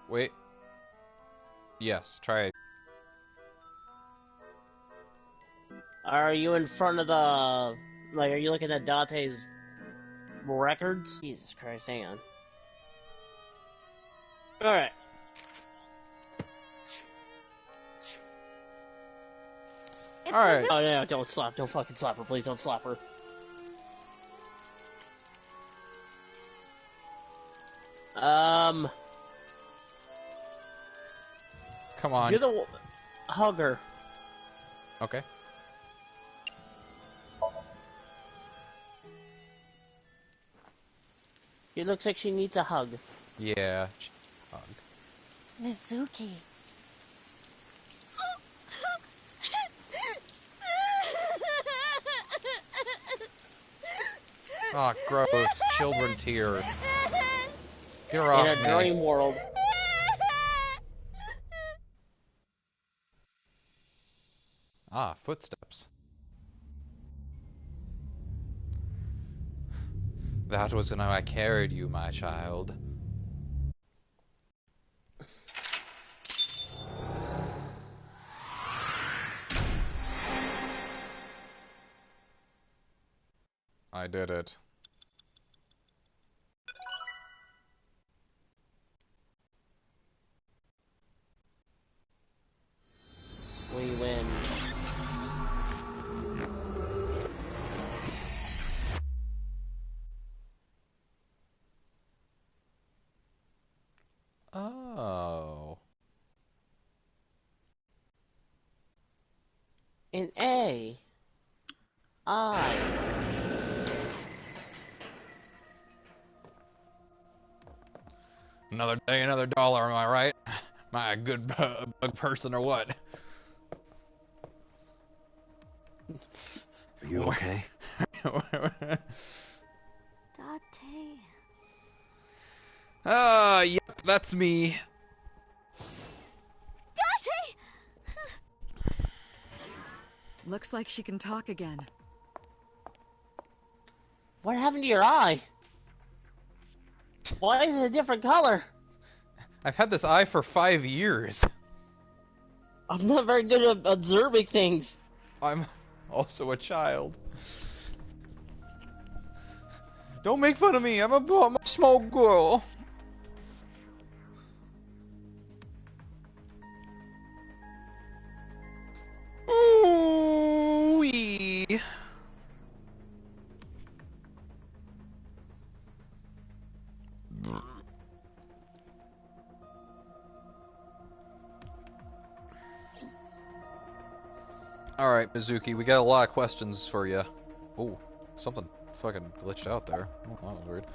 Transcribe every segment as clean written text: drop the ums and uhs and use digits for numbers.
Wait. Yes, try it. Are you in front of the... Like, are you looking at Dante's records? Jesus Christ, hang on. Alright. Alright. Oh no, don't slap, don't fucking slap her, please don't slap her. Come on. Do the... Hug her. Okay. It looks like she needs a hug. Yeah. Hug. Mizuki. Oh, gross. Children tears. Get her off in a dream world. Ah, footsteps. That was how I carried you, my child. I did it. We win. Oh. In A. I. Another day, another dollar, am I right? Am I a good bug person or what? Are you okay? Date. Yep, that's me. Date! Looks like she can talk again. What happened to your eye? Why is it a different color? I've had this eye for 5 years. I'm not very good at observing things. I'm also a child. Don't make fun of me, I'm a small girl. Ooh-wee. Alright, Mizuki, we got a lot of questions for you. Oh, something fucking glitched out there. Oh, that was weird.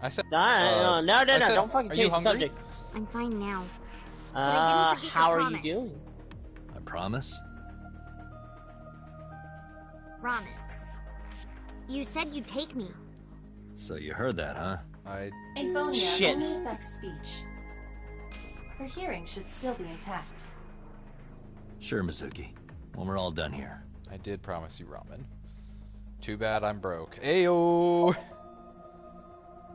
I said... No, don't fucking change the subject. I'm fine now. But I didn't forget How your are promise. you doing? I promise. Ramen. You said you'd take me. So you heard that, huh? Aphonia Shit. only affects speech. Her hearing should still be intact. Sure, Mizuki. When we're all done here. I did promise you ramen. Too bad I'm broke. Ayo!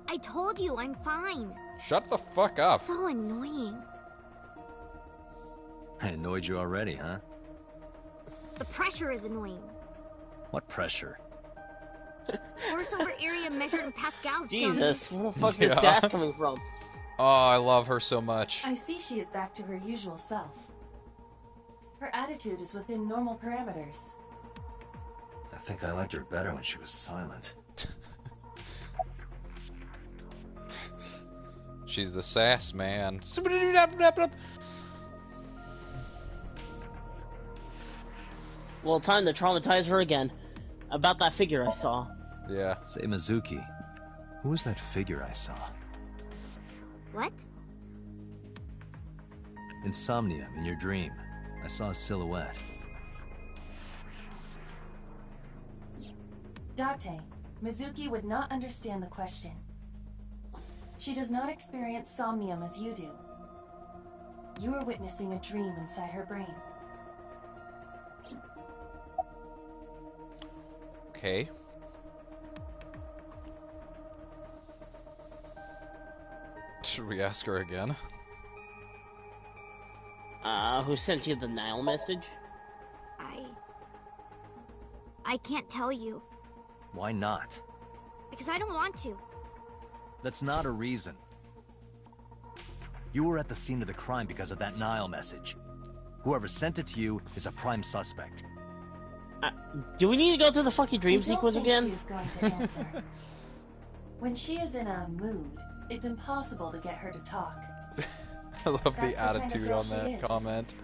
I told you I'm fine. Shut the fuck up. So annoying. I annoyed you already, huh? The pressure is annoying. What pressure? Force over area measured in pascals. Jesus, where the fuck's this Yeah. sass coming from? Oh, I love her so much. I see she is back to her usual self. Her attitude is within normal parameters. I think I liked her better when she was silent. She's the sass man. Well, time to traumatize her again. About that figure I saw. Yeah. Say, Mizuki, who was that figure I saw? What? In Somnium, in your dream, I saw a silhouette. Date, Mizuki would not understand the question. She does not experience somnium as you do. You are witnessing a dream inside her brain. Okay. Should we ask her again? Who sent you the Nile message? I can't tell you. Why not? Because I don't want to. That's not a reason. You were at the scene of the crime because of that Nile message. Whoever sent it to you is a prime suspect. Do we need to go through the fucking dream sequence again? She is going to answer. When she is in a mood, it's impossible to get her to talk. I love That's the the kind of attitude girl on she that is. comment.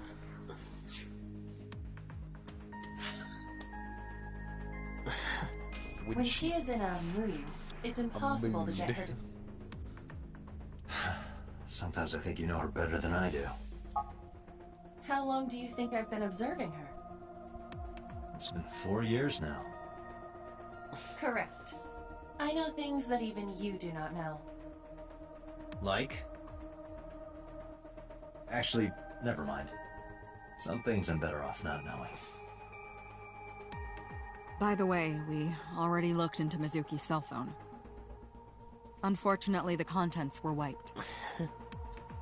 When she is in a mood, it's impossible to get her to... Sometimes I think you know her better than I do. How long do you think I've been observing her? It's been 4 years now. Correct. I know things that even you do not know. Like? Actually, never mind. Some things I'm better off not knowing. By the way, we already looked into Mizuki's cell phone. Unfortunately, the contents were wiped.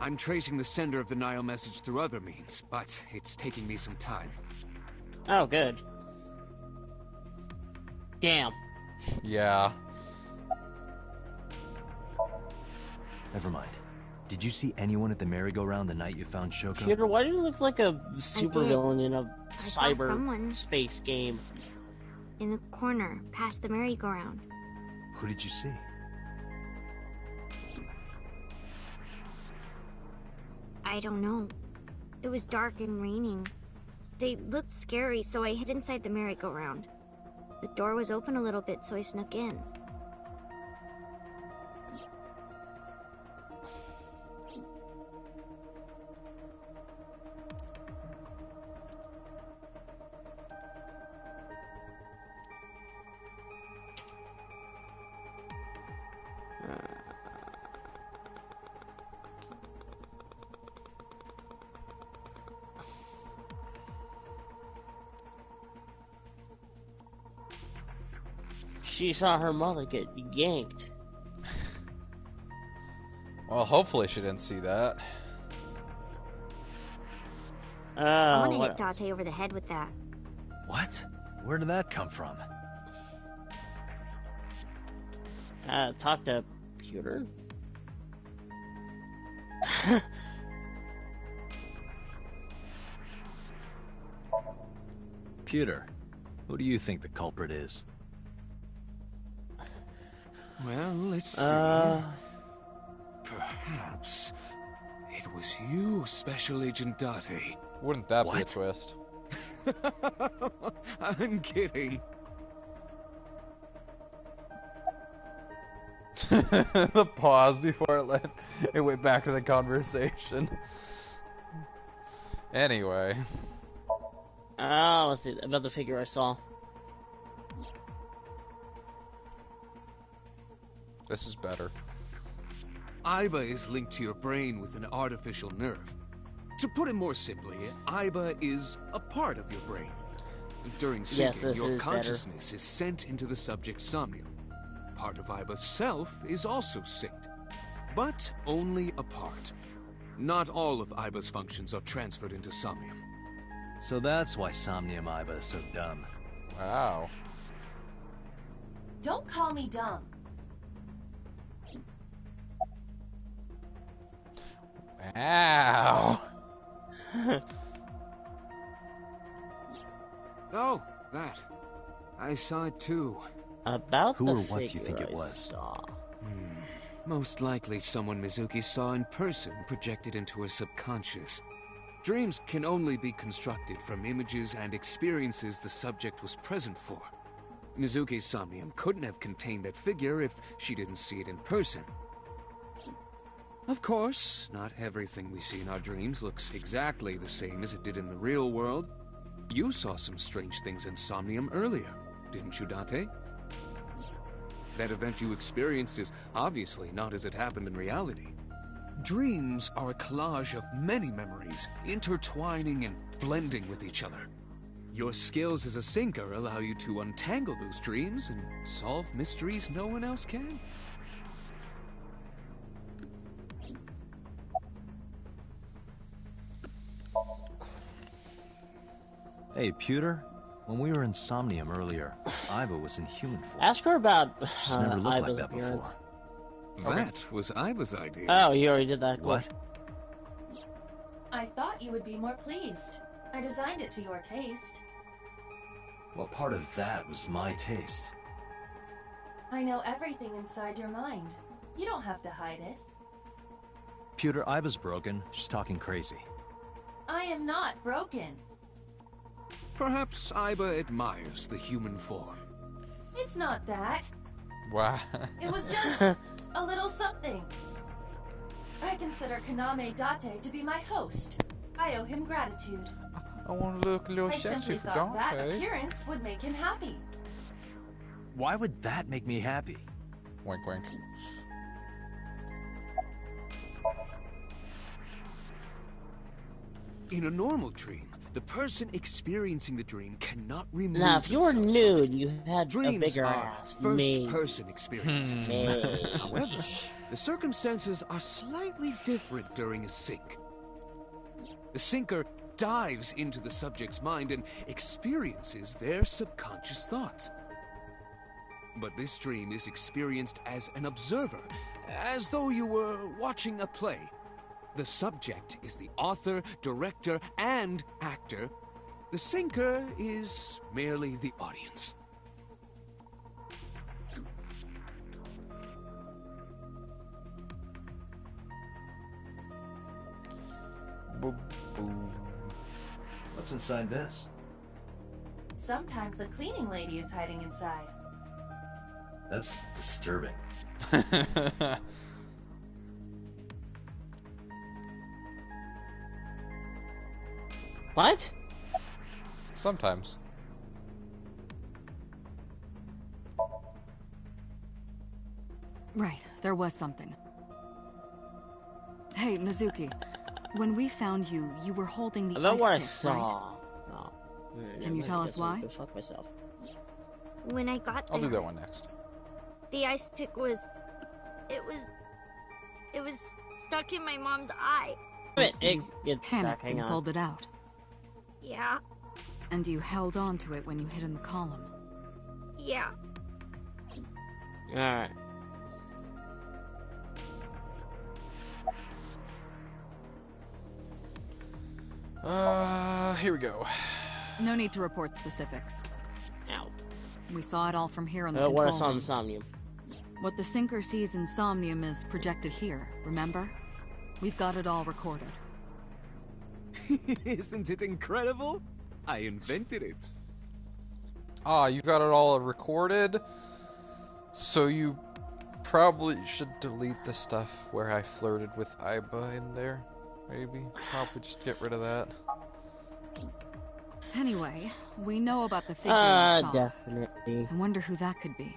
I'm tracing the sender of the Nile message through other means, but it's taking me some time. Oh, good. Damn. Yeah. Never mind. Did you see anyone at the merry-go-round the night you found Shoko? Peter, why do you look like a supervillain in a saw someone. cyberspace game? In the corner, past the merry-go-round. Who did you see? I don't know. It was dark and raining. They looked scary, so I hid inside the merry-go-round. The door was open a little bit, so I snuck in. She saw her mother get yanked. Well, hopefully she didn't see that. I want to What hit Date over the head with that. What? Where did that come from? talk to Peter? Pewter, who do you think the culprit is? Well, let's see. Perhaps it was you, Special Agent Date. Wouldn't that be a What? twist? I'm kidding. The pause before it went back to the conversation. Anyway. Let's see about the figure I saw. This is better. Iba is linked to your brain with an artificial nerve. To put it more simply, Iba is a part of your brain. During Yes, syncing, this your is better. consciousness is sent into the subject's somnium. Part of Iba's self is also synced, but only a part. Not all of Iba's functions are transferred into Somnium. So that's why Somnium Iba is so dumb. Wow. Don't call me dumb. Wow. Oh, that. I saw it too. About Who the or what do you figure think it I was? saw. Most likely someone Mizuki saw in person projected into her subconscious. Dreams can only be constructed from images and experiences the subject was present for. Mizuki's Somnium couldn't have contained that figure if she didn't see it in person. Of course, not everything we see in our dreams looks exactly the same as it did in the real world. You saw some strange things in Somnium earlier, didn't you, Date? That event you experienced is obviously not as it happened in reality. Dreams are a collage of many memories, intertwining and blending with each other. Your skills as a syncer allow you to untangle those dreams and solve mysteries no one else can. Hey, Pewter. When we were in Somnium earlier, Iba was in human form. Ask her about She's never looked like Iva's that appearance. before. That was Iba's idea. Oh, you already did that. Cool. What? I thought you would be more pleased. I designed it to your taste. Well, part of that was my taste. I know everything inside your mind. You don't have to hide it. Pewter, Iba's broken. She's talking crazy. I am not broken. Perhaps Iba admires the human form. It's not that. Wow. It was just a little something. I consider Kaname Date to be my host. I owe him gratitude. I want to look a little I sexy simply for thought that Dante. appearance would make him happy. Why would that make me happy? Wink, wink. In a normal dream, the person experiencing the dream cannot remove Now, if you were themselves nude, from it. you had a Dreams bigger are ass. Me. first-person experiences. Me. However, the circumstances are slightly different during a sync. The syncer dives into the subject's mind and experiences their subconscious thoughts. But this dream is experienced as an observer, as though you were watching a play. The subject is the author, director, and actor. The syncer is merely the audience. Boop, boop. What's inside this? Sometimes a cleaning lady is hiding inside. That's disturbing. What? Sometimes. Right, there was something. Hey, Mizuki. When we found you, you were holding the I know ice what I pick, saw. right? No. Can you tell us why? Go fuck myself. When I got there, I'll do that one next. the ice pick was... It was stuck in my mom's eye. It You gets stuck. panicked Hang and on. pulled it out. Yeah, And you held on to it when you hid in the column. yeah. Alright. Here we go. No need to report specifics. Ow. We saw it all from here on the What I control saw in room. Somnium. What the syncer sees in Somnium is projected here, remember? We've got it all recorded. Isn't it incredible? I invented it. Ah, you got it all recorded? So you probably should delete the stuff where I flirted with Iba in there. Maybe. Probably just get rid of that. Anyway, we know about the figure you saw. Definitely. I wonder who that could be.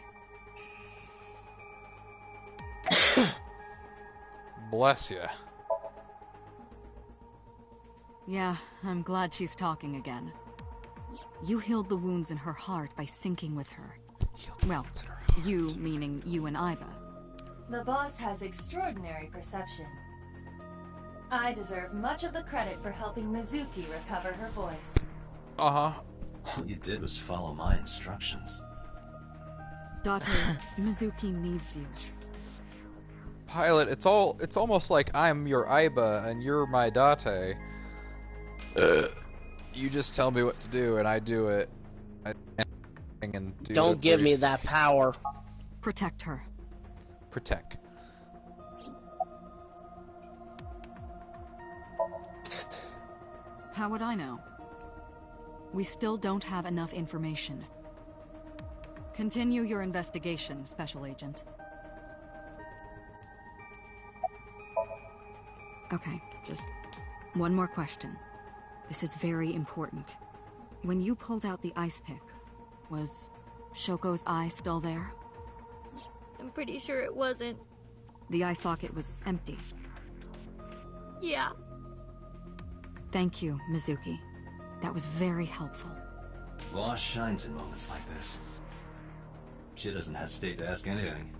Bless ya. Yeah, I'm glad she's talking again. You healed the wounds in her heart by syncing with her. Well, you meaning you and Iba. The boss has extraordinary perception. I deserve much of the credit for helping Mizuki recover her voice. Uh-huh. All you did was follow my instructions. Date, Mizuki needs you. Pilot, it's almost like I'm your Iba and you're my Date. You just tell me what to do and I do it. And do Don't the give me brief. that power. Protect her. Protect. How would I know? We still don't have enough information. Continue your investigation, Special Agent. Okay, just one more question. This is very important. When you pulled out the ice pick, was Shoko's eye still there? I'm pretty sure it wasn't. The eye socket was empty. Yeah. Thank you, Mizuki. That was very helpful. Boss shines in moments like this. She doesn't hesitate to ask anything.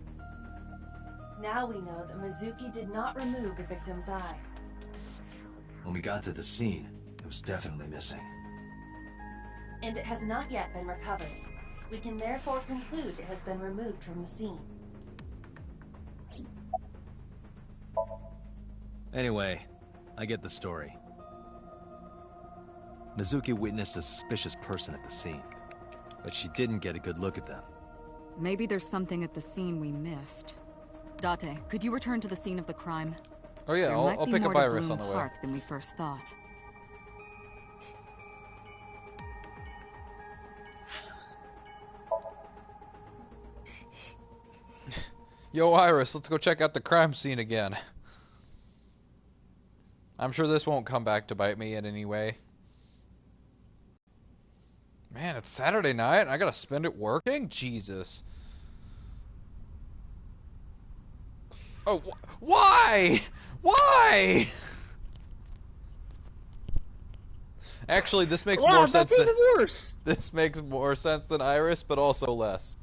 Now we know that Mizuki did not remove the victim's eye. When we got to the scene, it was definitely missing. and it has not yet been recovered. We can therefore conclude it has been removed from the scene. Anyway, I get the story. Mizuki witnessed a suspicious person at the scene, but she didn't get a good look at them. Maybe there's something at the scene we missed. Date, could you return to the scene of the crime? Oh yeah, I'll pick up Iris on the way. Park than we first thought. Yo, Iris, let's go check out the crime scene again. I'm sure this won't come back to bite me in any way. Man, it's Saturday night and I gotta spend it working? Jesus. Oh, why? Why? Actually, this makes more sense. That's even worse. This makes more sense than Iris, but also less.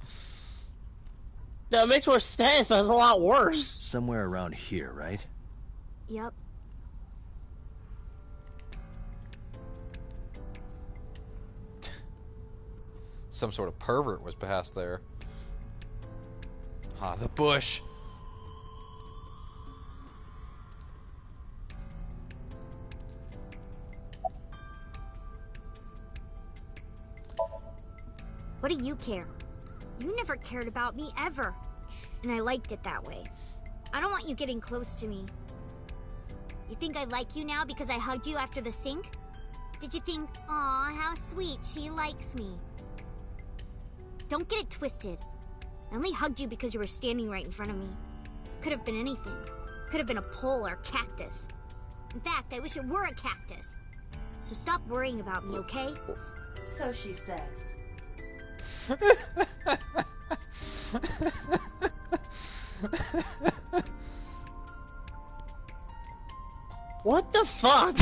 No, it makes more sense, but it's a lot worse. Somewhere around here, right? Yep. Some sort of pervert was past there. Ah, the bush. What do you care? You never cared about me, ever. And I liked it that way. I don't want you getting close to me. You think I like you now because I hugged you after the sink? Did you think, aw, how sweet, she likes me? Don't get it twisted. I only hugged you because you were standing right in front of me. Could have been anything. Could have been a pole or a cactus. In fact, I wish it were a cactus. So stop worrying about me, okay? So she says. What the fuck?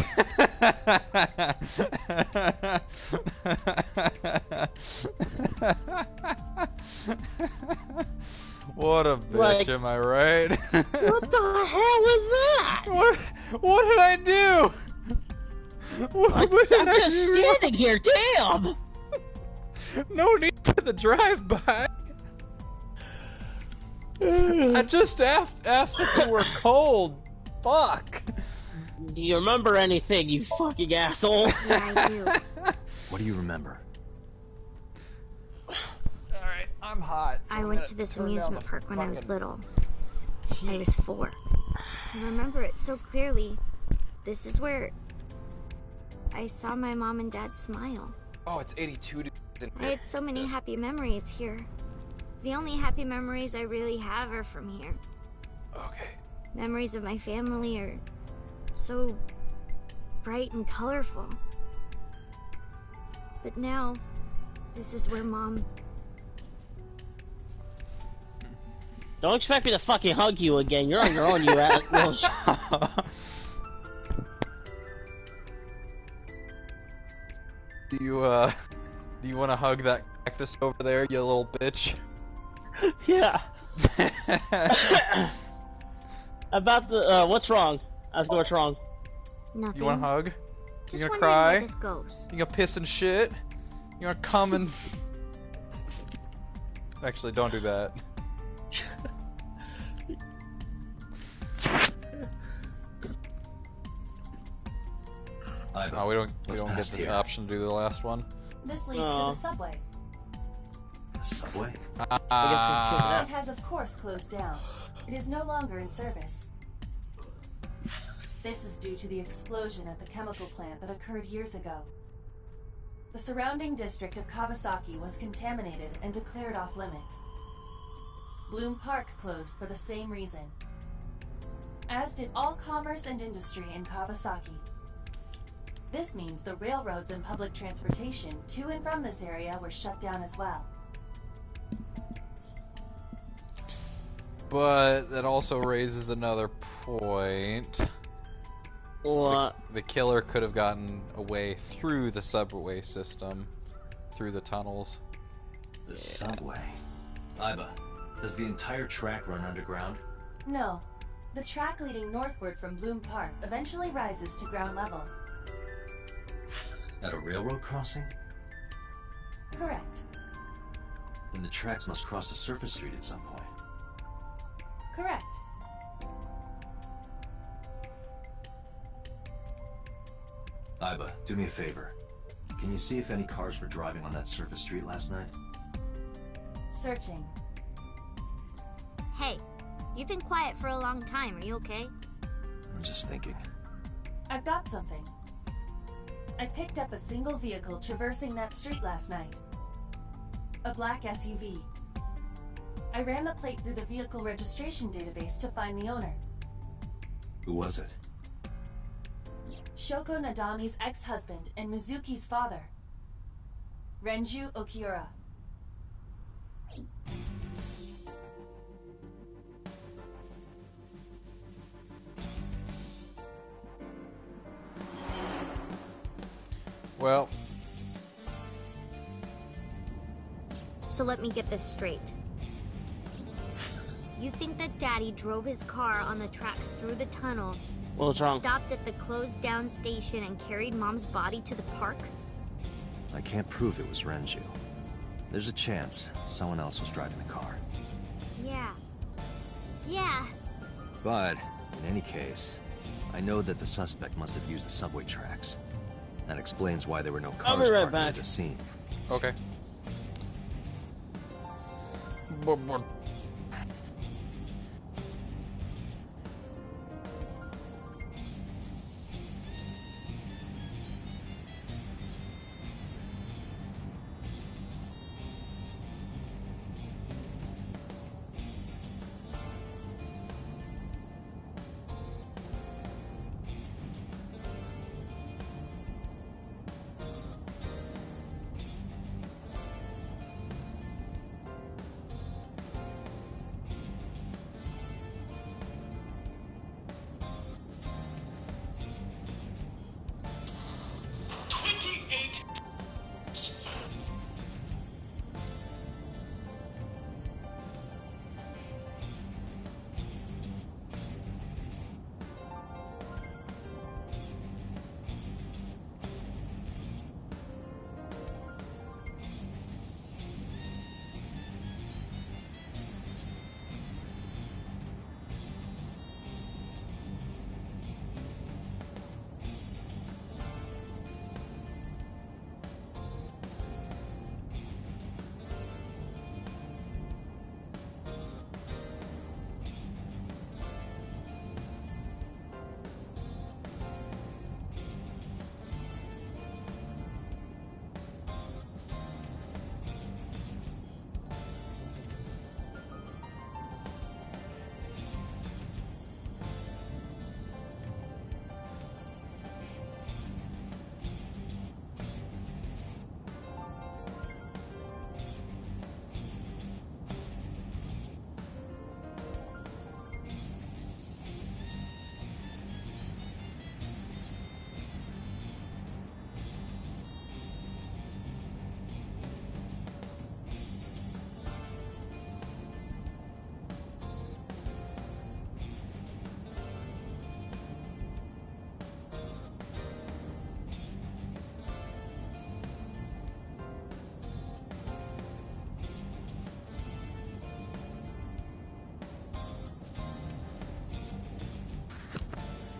What a bitch, am I right? What the hell was that? What did I do? What did I'm I just do? standing here, damn! No need for the drive-by. I just asked if you were cold. Fuck. Do you remember anything, you fucking asshole? Yeah, I do. What do you remember? Alright, I'm hot. So I I'm went gonna to this turn down amusement the park when I was fucking little. I heat. was 4. I remember it so clearly. This is where I saw my mom and dad smile. Oh, it's 82 degrees in I here. had so many happy memories here. The only happy memories I really have are from here. Okay. Memories of my family are so bright and colorful. But now, this is where Mom... Don't expect me to fucking hug you again. You're on your own, you ass. Do you want to hug that cactus over there, you little bitch? Yeah. About the, what's wrong? Ask me what's wrong. Nothing. You want to hug? Just You gonna wondering cry? where this goes. You gonna piss and shit? You gonna come and... Actually, don't do that. Oh, we don't get the option to do the last one. This leads to the subway. The subway? It has of course closed down. It is no longer in service. This is due to the explosion at the chemical plant that occurred years ago. The surrounding district of Kawasaki was contaminated and declared off limits. Bloom Park closed for the same reason, as did all commerce and industry in Kawasaki. This means the railroads and public transportation to and from this area were shut down as well. But that also raises another point. What? The killer could have gotten away through the subway system, through the tunnels. The subway? Iba, does the entire track run underground? No. The track leading northward from Bloom Park eventually rises to ground level. At a railroad crossing? Correct. Then the tracks must cross the surface street at some point. Correct. Iba, do me a favor. Can you see if any cars were driving on that surface street last night? Searching. Hey, you've been quiet for a long time. Are you okay? I'm just thinking. I've got something. I picked up a single vehicle traversing that street last night. A black SUV. I ran the plate through the vehicle registration database to find the owner. Who was it? Shoko Nadami's ex-husband and Mizuki's father. Renju Okiura. Well, So let me get this straight. You think that Daddy drove his car on the tracks through the tunnel, What's wrong? stopped at the closed down station, and carried Mom's body to the park? I can't prove it was Renju. There's a chance someone else was driving the car. Yeah. Yeah. But, in any case, I know that the suspect must have used the subway tracks. That explains why there were no I'll cars be right parked near back. the scene. okay.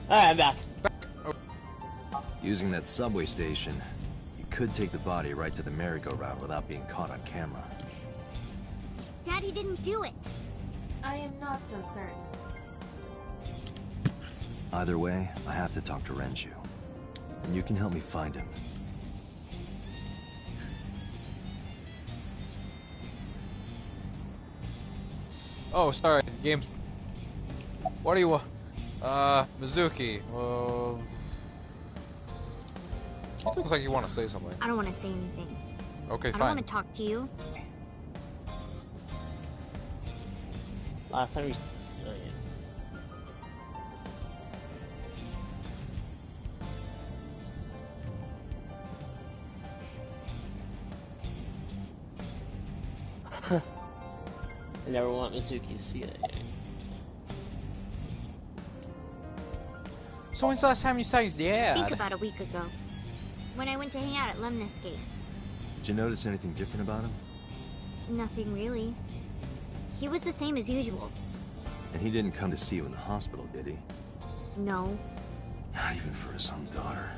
Alright, I'm back. Using that subway station, you could take the body right to the merry-go-round without being caught on camera. Daddy didn't do it. I am not so certain. Either way, I have to talk to Renju. And you can help me find him. Oh, sorry, the game's... What do you want? Mizuki, you look like you want to say something. I don't want to say anything. Okay, I don't fine. want to talk to you. Last time we... Oh, yeah. I never want Mizuki to see that. So when's the last time you saw his dad? Think about a week ago, when I went to hang out at Lemniscape. Did you notice anything different about him? Nothing really. He was the same as usual. And he didn't come to see you in the hospital, did he? No. Not even for his own daughter.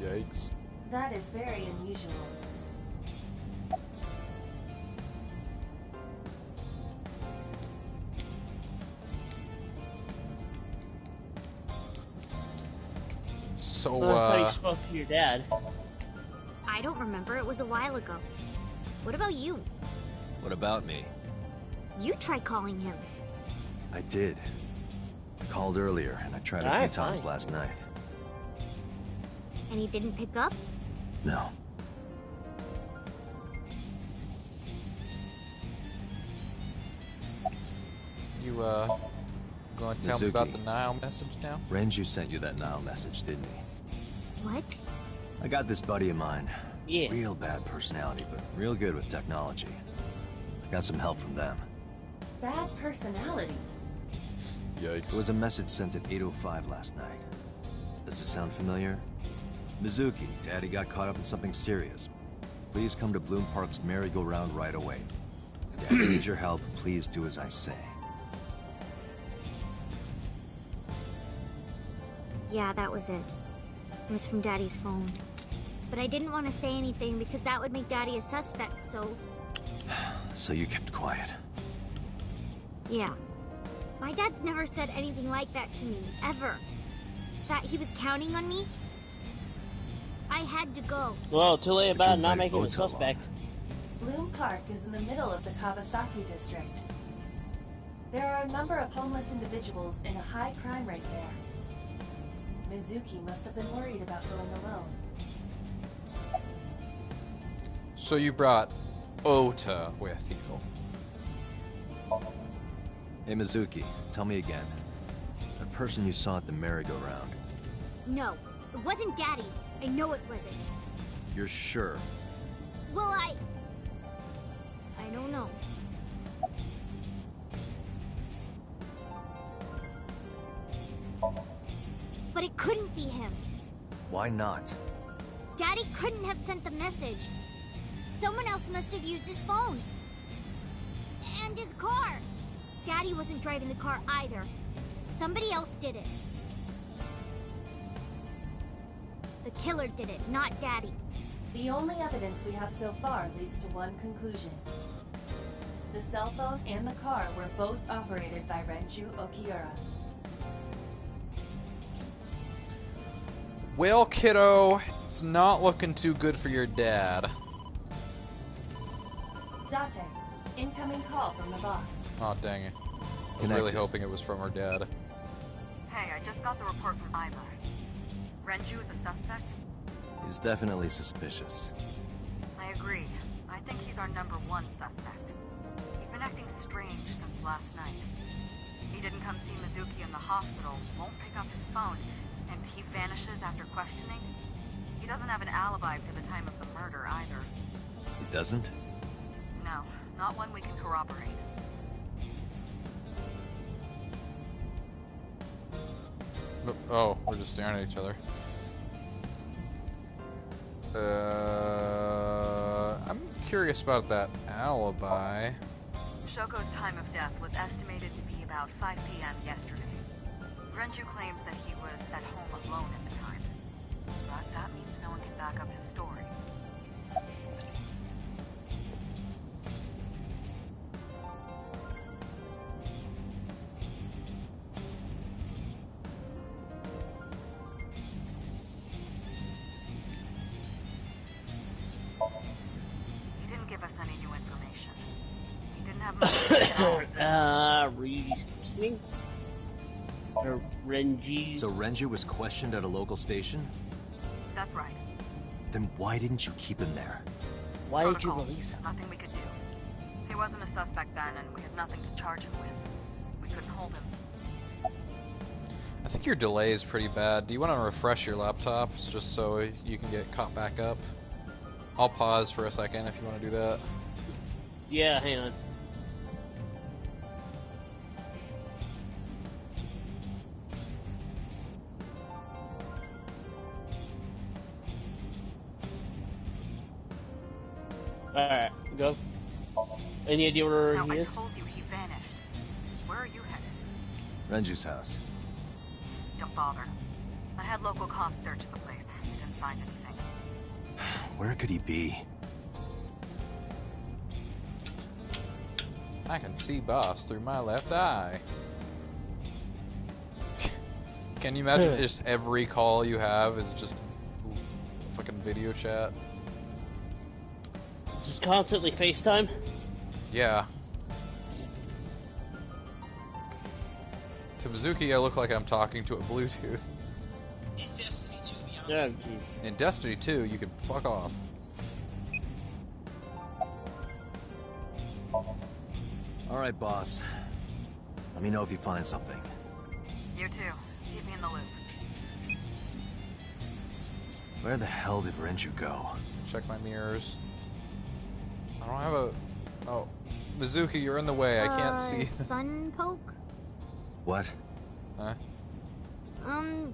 Yikes. That is very unusual. So, Well, that's how you spoke to your dad. I don't remember. It was a while ago. What about you? What about me? You tried calling him. I did. I called earlier, and I tried a few Alright, times fine. last night. And he didn't pick up? No. you, gonna tell me about the Mizuki. Nile message now? Renju sent you that Nile message, didn't he? What? I got this buddy of mine. Yeah. Real bad personality, but real good with technology. I got some help from them. Bad personality. There Yikes. was a message sent at 8:05 last night. Does it sound familiar? Mizuki, Daddy got caught up in something serious. Please come to Bloom Park's merry-go-round right away. Daddy needs your help. Please do as I say. Yeah, that was it. It was from Daddy's phone. But I didn't want to say anything because that would make Daddy a suspect, so... So you kept quiet. Yeah. My dad's never said anything like that to me, ever. That he was counting on me? I had to go. Well, too late But about you not invited making a Ota along. suspect. Bloom Park is in the middle of the Kawasaki district. There are a number of homeless individuals in a high crime rate there. Mizuki must have been worried about going alone. So you brought Ota with you. Hey, Mizuki, tell me again. That person you saw at the merry-go-round. No, it wasn't Daddy. I know it wasn't. You're sure? Well, I don't know. But it couldn't be him. Why not? Daddy couldn't have sent the message. Someone else must have used his phone. And his car. Daddy wasn't driving the car either. Somebody else did it. The killer did it, not Daddy. The only evidence we have so far leads to one conclusion. The cell phone and the car were both operated by Renju Okiura. Well, kiddo, it's not looking too good for your dad. Date, incoming call from the boss. Oh, dang it. I was Connected. really hoping it was from her dad. Hey, I just got the report from Iba. Renju is a suspect? He's definitely suspicious. I agree. I think he's our #1 suspect. He's been acting strange since last night. He didn't come see Mizuki in the hospital, won't pick up his phone, and he vanishes after questioning. He doesn't have an alibi for the time of the murder either. He doesn't? No, not one we can corroborate. Oh, we're just staring at each other. I'm curious about that alibi. Shoko's time of death was estimated to be about 5 p.m. yesterday. Renju claims that he was at home alone at the time. But that means no one can back up his story. He didn't give us any new information. He didn't have much to say at all. Speaking? Or Renji. So Renju was questioned at a local station? That's right. Then why didn't you keep him there? Why did you Protocol. release him? Nothing we could do. He wasn't a suspect then, and we had nothing to charge him with. We couldn't hold him. I think your delay is pretty bad. Do you want to refresh your laptops just so you can get caught back up? I'll pause for a second if you want to do that. Yeah, hang on. Alright, go. Any idea where No, he I is? told you he vanished. Where are you headed? Renju's house. Don't bother. I had local cops search the place. Didn't find anything. Where could he be? I can see boss through my left eye. Can you imagine just every call you have is just fucking video chat? Just constantly FaceTime? Yeah. To Mizuki, I look like I'm talking to a Bluetooth. Yeah, Jesus. In Destiny 2, you can fuck off. Alright, boss. Let me know if you find something. You too. Keep me in the loop. Where the hell did Renju go? Check my mirrors. I don't have a... Oh. Mizuki, you're in the way. I can't see. Sun poke? What? Huh?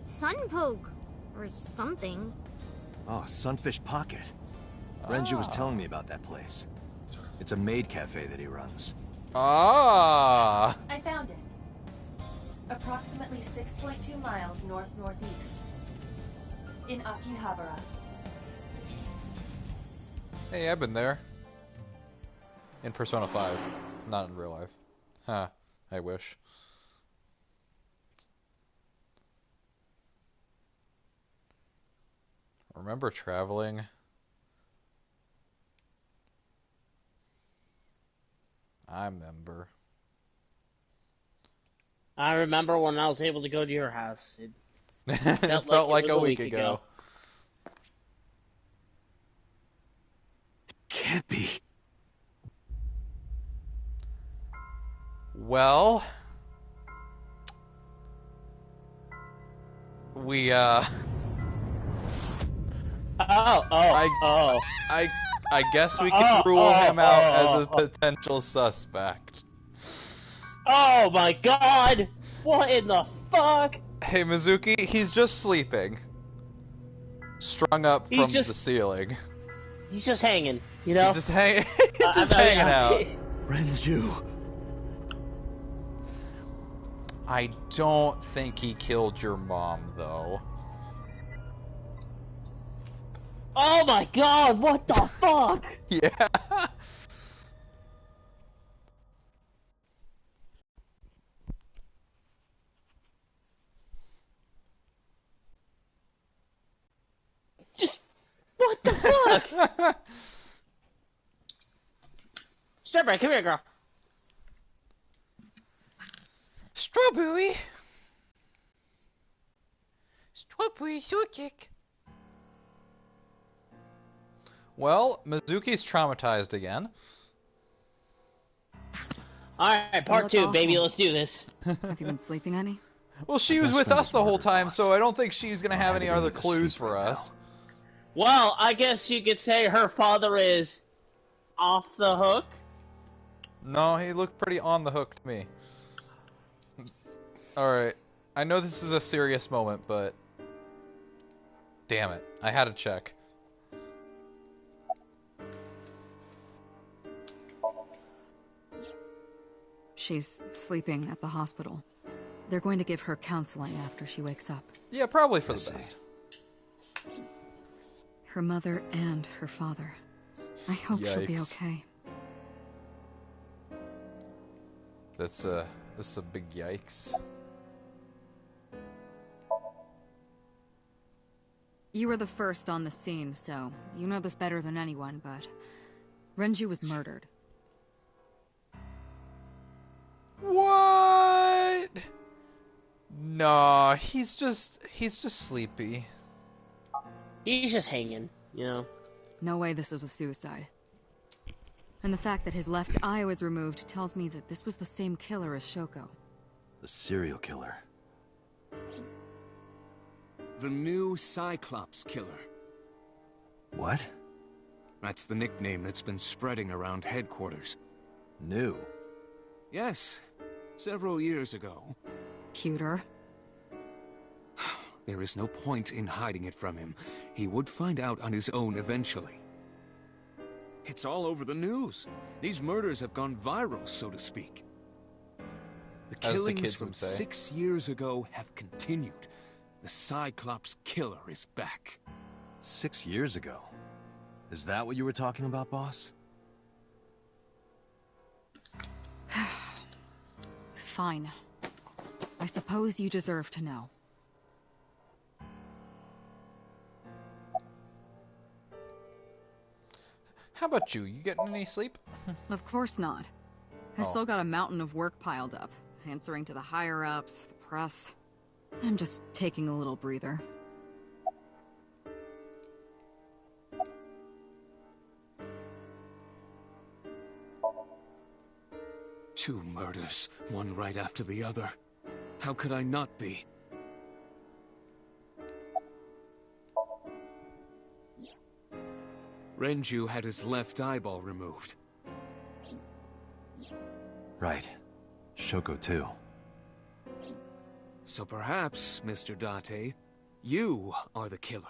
Sun poke. Or something. Oh, Sunfish Pocket. Renju was telling me about that place. It's a maid cafe that he runs. Ah! I found it. Approximately 6.2 miles north-northeast. In Akihabara. Hey, I've been there. In Persona 5. Not in real life. Huh. I wish. Remember traveling? I remember. I remember when I was able to go to your house. It It felt like it was a week ago. Can't be. Well, we I guess we can rule him out as a potential suspect. Oh my god! What in the fuck? Hey Mizuki, he's just sleeping. Strung up from the ceiling. He's just hanging, you know? He's just hanging out. Renju. I don't think he killed your mom, though. Oh my god, what the fuck? Yeah. Just, what the fuck? Strawberry, come here, girl. Strawberry. Strawberry shortcake. Well, Mizuki's traumatized again. Alright, part 2, baby, let's do this. Have you been sleeping any? Well, she was with us the whole time, so I don't think she's gonna have any other clues for us. Well, I guess you could say her father is off the hook. No, he looked pretty on the hook to me. Alright, I know this is a serious moment, but... damn it, I had to check. She's sleeping at the hospital. They're going to give her counseling after she wakes up. Yeah, probably for the best. Her mother and her father. I hope she'll be okay. That's a big yikes. You were the first on the scene, so you know this better than anyone, but Renju was murdered. What? Nah, he's just sleepy. He's just hanging, you know. No way this was a suicide. And the fact that his left eye was removed tells me that this was the same killer as Shoko. The serial killer. The new Cyclops killer. What? That's the nickname that's been spreading around headquarters. New? Yes, several years ago. Cuter. There is no point in hiding it from him. He would find out on his own eventually. It's all over the news. These murders have gone viral, so to speak. The As the killings kids from would say. 6 years ago have continued. The Cyclops killer is back. 6 years ago? Is that what you were talking about, boss? Fine. I suppose you deserve to know. How about you? You getting any sleep? Of course not. I Oh. still got a mountain of work piled up, answering to the higher-ups, the press. I'm just taking a little breather. Two murders, one right after the other. How could I not be? Renju had his left eyeball removed. Right. Shoko too. So perhaps, Mr. Date, you are the killer.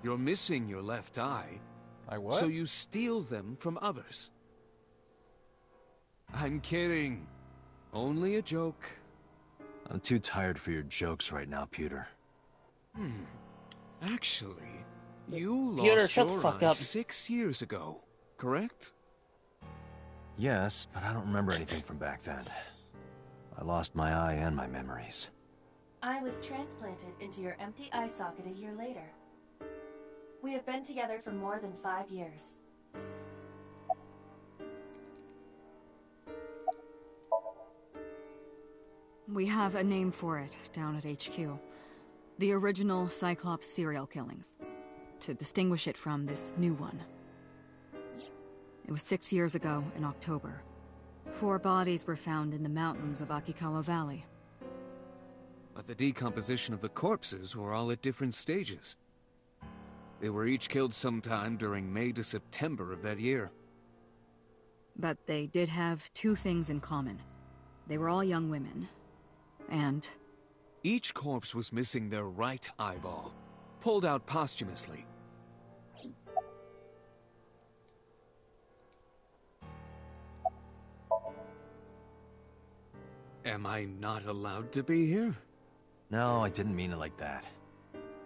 You're missing your left eye, I what? so you steal them from others. I'm kidding. Only a joke. I'm too tired for your jokes right now, Pewter. Actually, you Peter, lost shut the your fuck eye up. 6 years ago, correct? Yes, but I don't remember anything from back then. I lost my eye and my memories. I was transplanted into your empty eye socket a year later. We have been together for more than 5 years. We have a name for it down at HQ. The original Cyclops serial killings. To distinguish it from this new one. It was 6 years ago in October. 4 bodies were found in the mountains of Akikawa Valley. But the decomposition of the corpses were all at different stages. They were each killed sometime during May to September of that year. But they did have 2 things in common. They were all young women. And Each corpse was missing their right eyeball, pulled out posthumously. Am I not allowed to be here? No, I didn't mean it like that.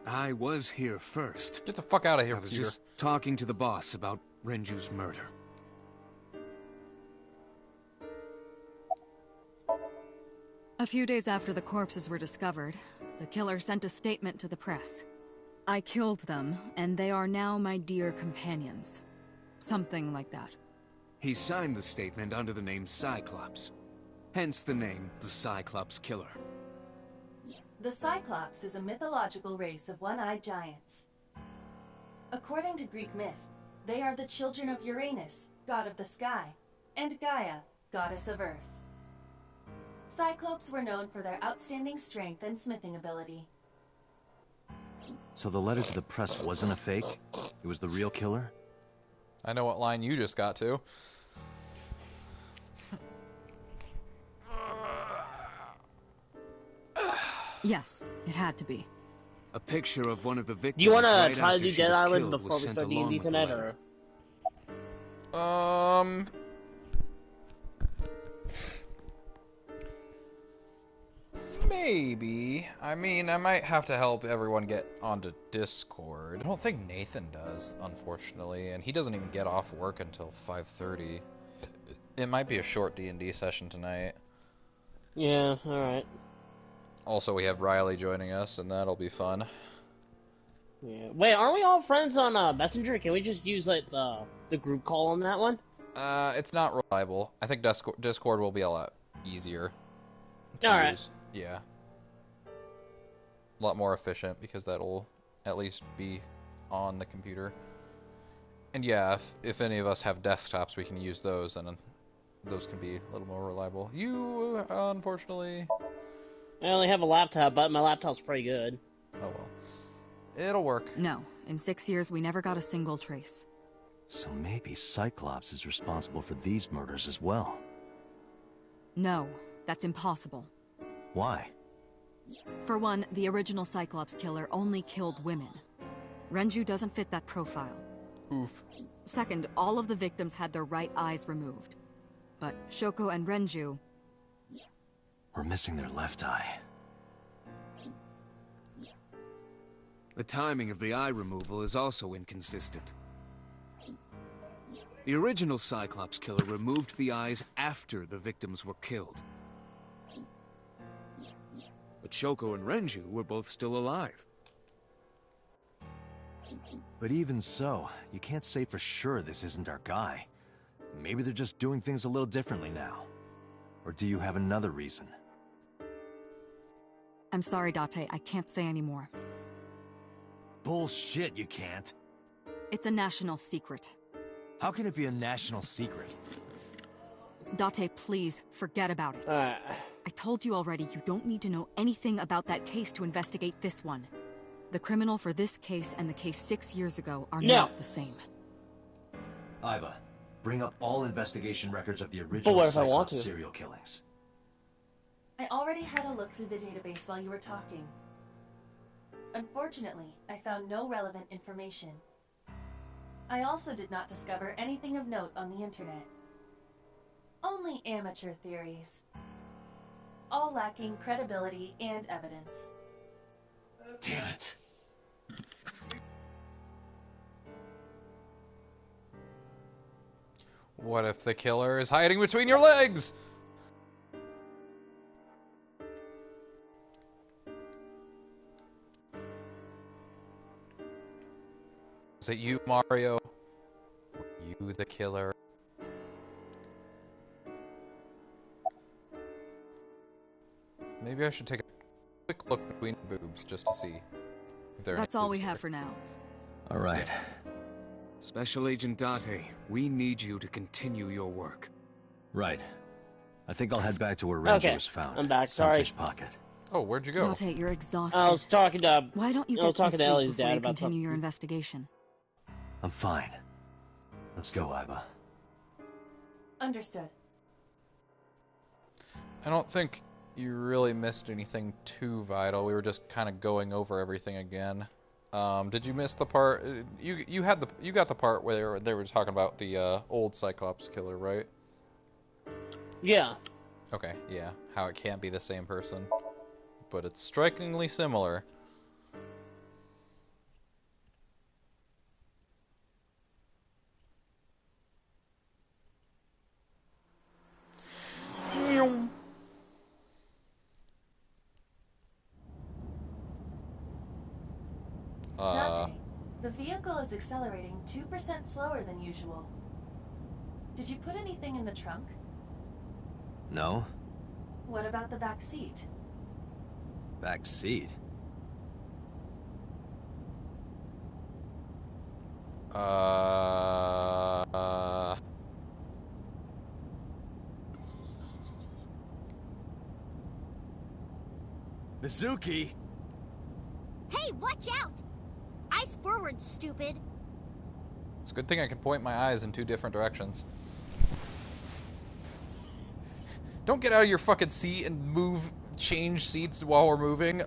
I was here first. Get the fuck out of here, I was Peter. just talking to the boss about Renju's murder. a few days after the corpses were discovered, the killer sent a statement to the press. I killed them, and they are now my dear companions. Something like that. He signed the statement under the name Cyclops. Hence the name, the Cyclops Killer. The Cyclops is a mythological race of one-eyed giants. According to Greek myth, they are the children of Uranus, god of the sky, and Gaia, goddess of earth. Cyclopes were known for their outstanding strength and smithing ability. So the letter to the press wasn't a fake? It was the real killer? I know what line you just got to. Yes, it had to be. A picture of one of the victims. Do you want to right try to after do she Dead was Island killed before was we sent start along D&D with the tonight, letter. or...? Maybe. I mean, I might have to help everyone get onto Discord. I don't think Nathan does, unfortunately, and he doesn't even get off work until 5:30. It might be a short D&D session tonight. Yeah, alright. Also, we have Riley joining us, and that'll be fun. Yeah. Wait, aren't we all friends on Messenger? Can we just use like the group call on that one? It's not reliable. I think Discord will be a lot easier to Alright. use. Yeah. A lot more efficient, because that'll at least be on the computer. And yeah, if any of us have desktops, we can use those, and those can be a little more reliable. You, unfortunately... I only have a laptop, but my laptop's pretty good. Oh well. It'll work. No, in 6 years we never got a single trace. So maybe Cyclops is responsible for these murders as well. No, that's impossible. Why? For one, the original Cyclops killer only killed women. Renju doesn't fit that profile. Oof. Second, all of the victims had their right eyes removed. But Shoko and Renju... We're missing their left eye. The timing of the eye removal is also inconsistent. The original Cyclops killer removed the eyes after the victims were killed. But Shoko and Renju were both still alive. But even so, you can't say for sure this isn't our guy. Maybe they're just doing things a little differently now. Or do you have another reason? I'm sorry, Date, I can't say anymore. Bullshit, you can't. It's a national secret. How can it be a national secret? Date, please, forget about it. Alright. I told you already, you don't need to know anything about that case to investigate this one. The criminal for this case and the case 6 years ago are not the same. Iba, bring up all investigation records of the original what if I want Cyclops to? serial killings. I already had a look through the database while you were talking. Unfortunately, I found no relevant information. I also did not discover anything of note on the internet. Only amateur theories. All lacking credibility and evidence. Damn it. What if the killer is hiding between your legs? Is it you, Mario? Were you the killer? Maybe I should take a quick look between your boobs just to see if there are That's any all we boobs have there. for now. All right. Special Agent Date, we need you to continue your work. Right. I think I'll head back to where Renji Okay, was found. I'm back, sorry. Sunfish Pocket. Oh, where'd you go? Date, you're exhausted. I was talking to... Why don't you I was get some talking to sleep Ellie's before dad you about continue something. your investigation? I'm fine. Let's go, Iba. Understood. I don't think you really missed anything too vital. We were just kind of going over everything again. Did you miss the part? You got the part where they were talking about the old Cyclops killer, right? Yeah. Okay, yeah. How it can't be the same person, but it's strikingly similar. Date, the vehicle is accelerating 2% slower than usual. Did you put anything in the trunk? No? What about the back seat? Back seat? Mizuki! Hey, watch out! Eyes forward, stupid. It's a good thing I can point my eyes in 2 different directions. Don't get out of your fucking seat and change seats while we're moving.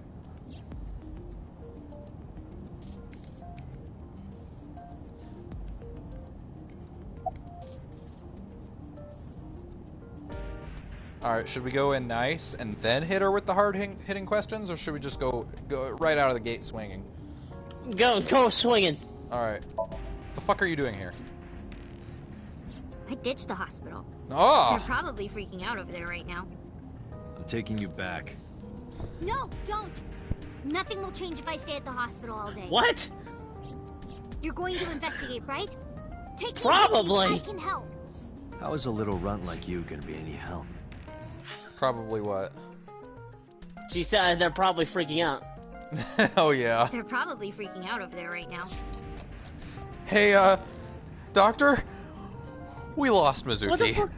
Alright, should we go in nice and then hit her with the hard-hitting questions, or should we just go right out of the gate swinging? Go swinging. Alright. What the fuck are you doing here? I ditched the hospital. Oh! They're probably freaking out over there right now. I'm taking you back. No, don't! Nothing will change if I stay at the hospital all day. What? You're going to investigate, right? Take me Probably. with you. I can help. How is a little runt like you gonna be any help? Probably what? She said they're probably freaking out. Oh yeah. They're probably freaking out over there right now. Hey, doctor? We lost Mizuki. What the fuck?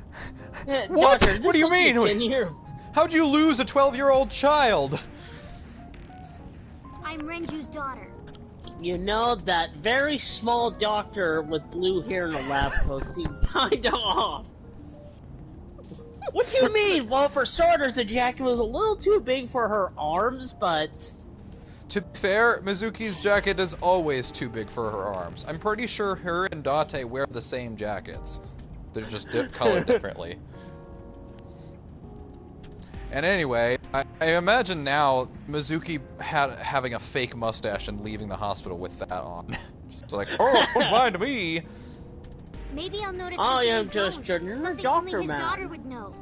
What? Doctor, What do you mean? In here. How'd you lose a 12-year-old child? I'm Renju's daughter. You know, that very small doctor with blue hair in a lab coat seemed kinda off. What do you mean? Well, for starters, the jacket was a little too big for her arms, but... To be fair, Mizuki's jacket is always too big for her arms. I'm pretty sure her and Date wear the same jackets. They're just colored differently. And anyway, I imagine now Mizuki having a fake mustache and leaving the hospital with that on. Just like, oh, don't mind me. Maybe I'll notice. I something am you just don't. a Something doctor only his man. daughter would know.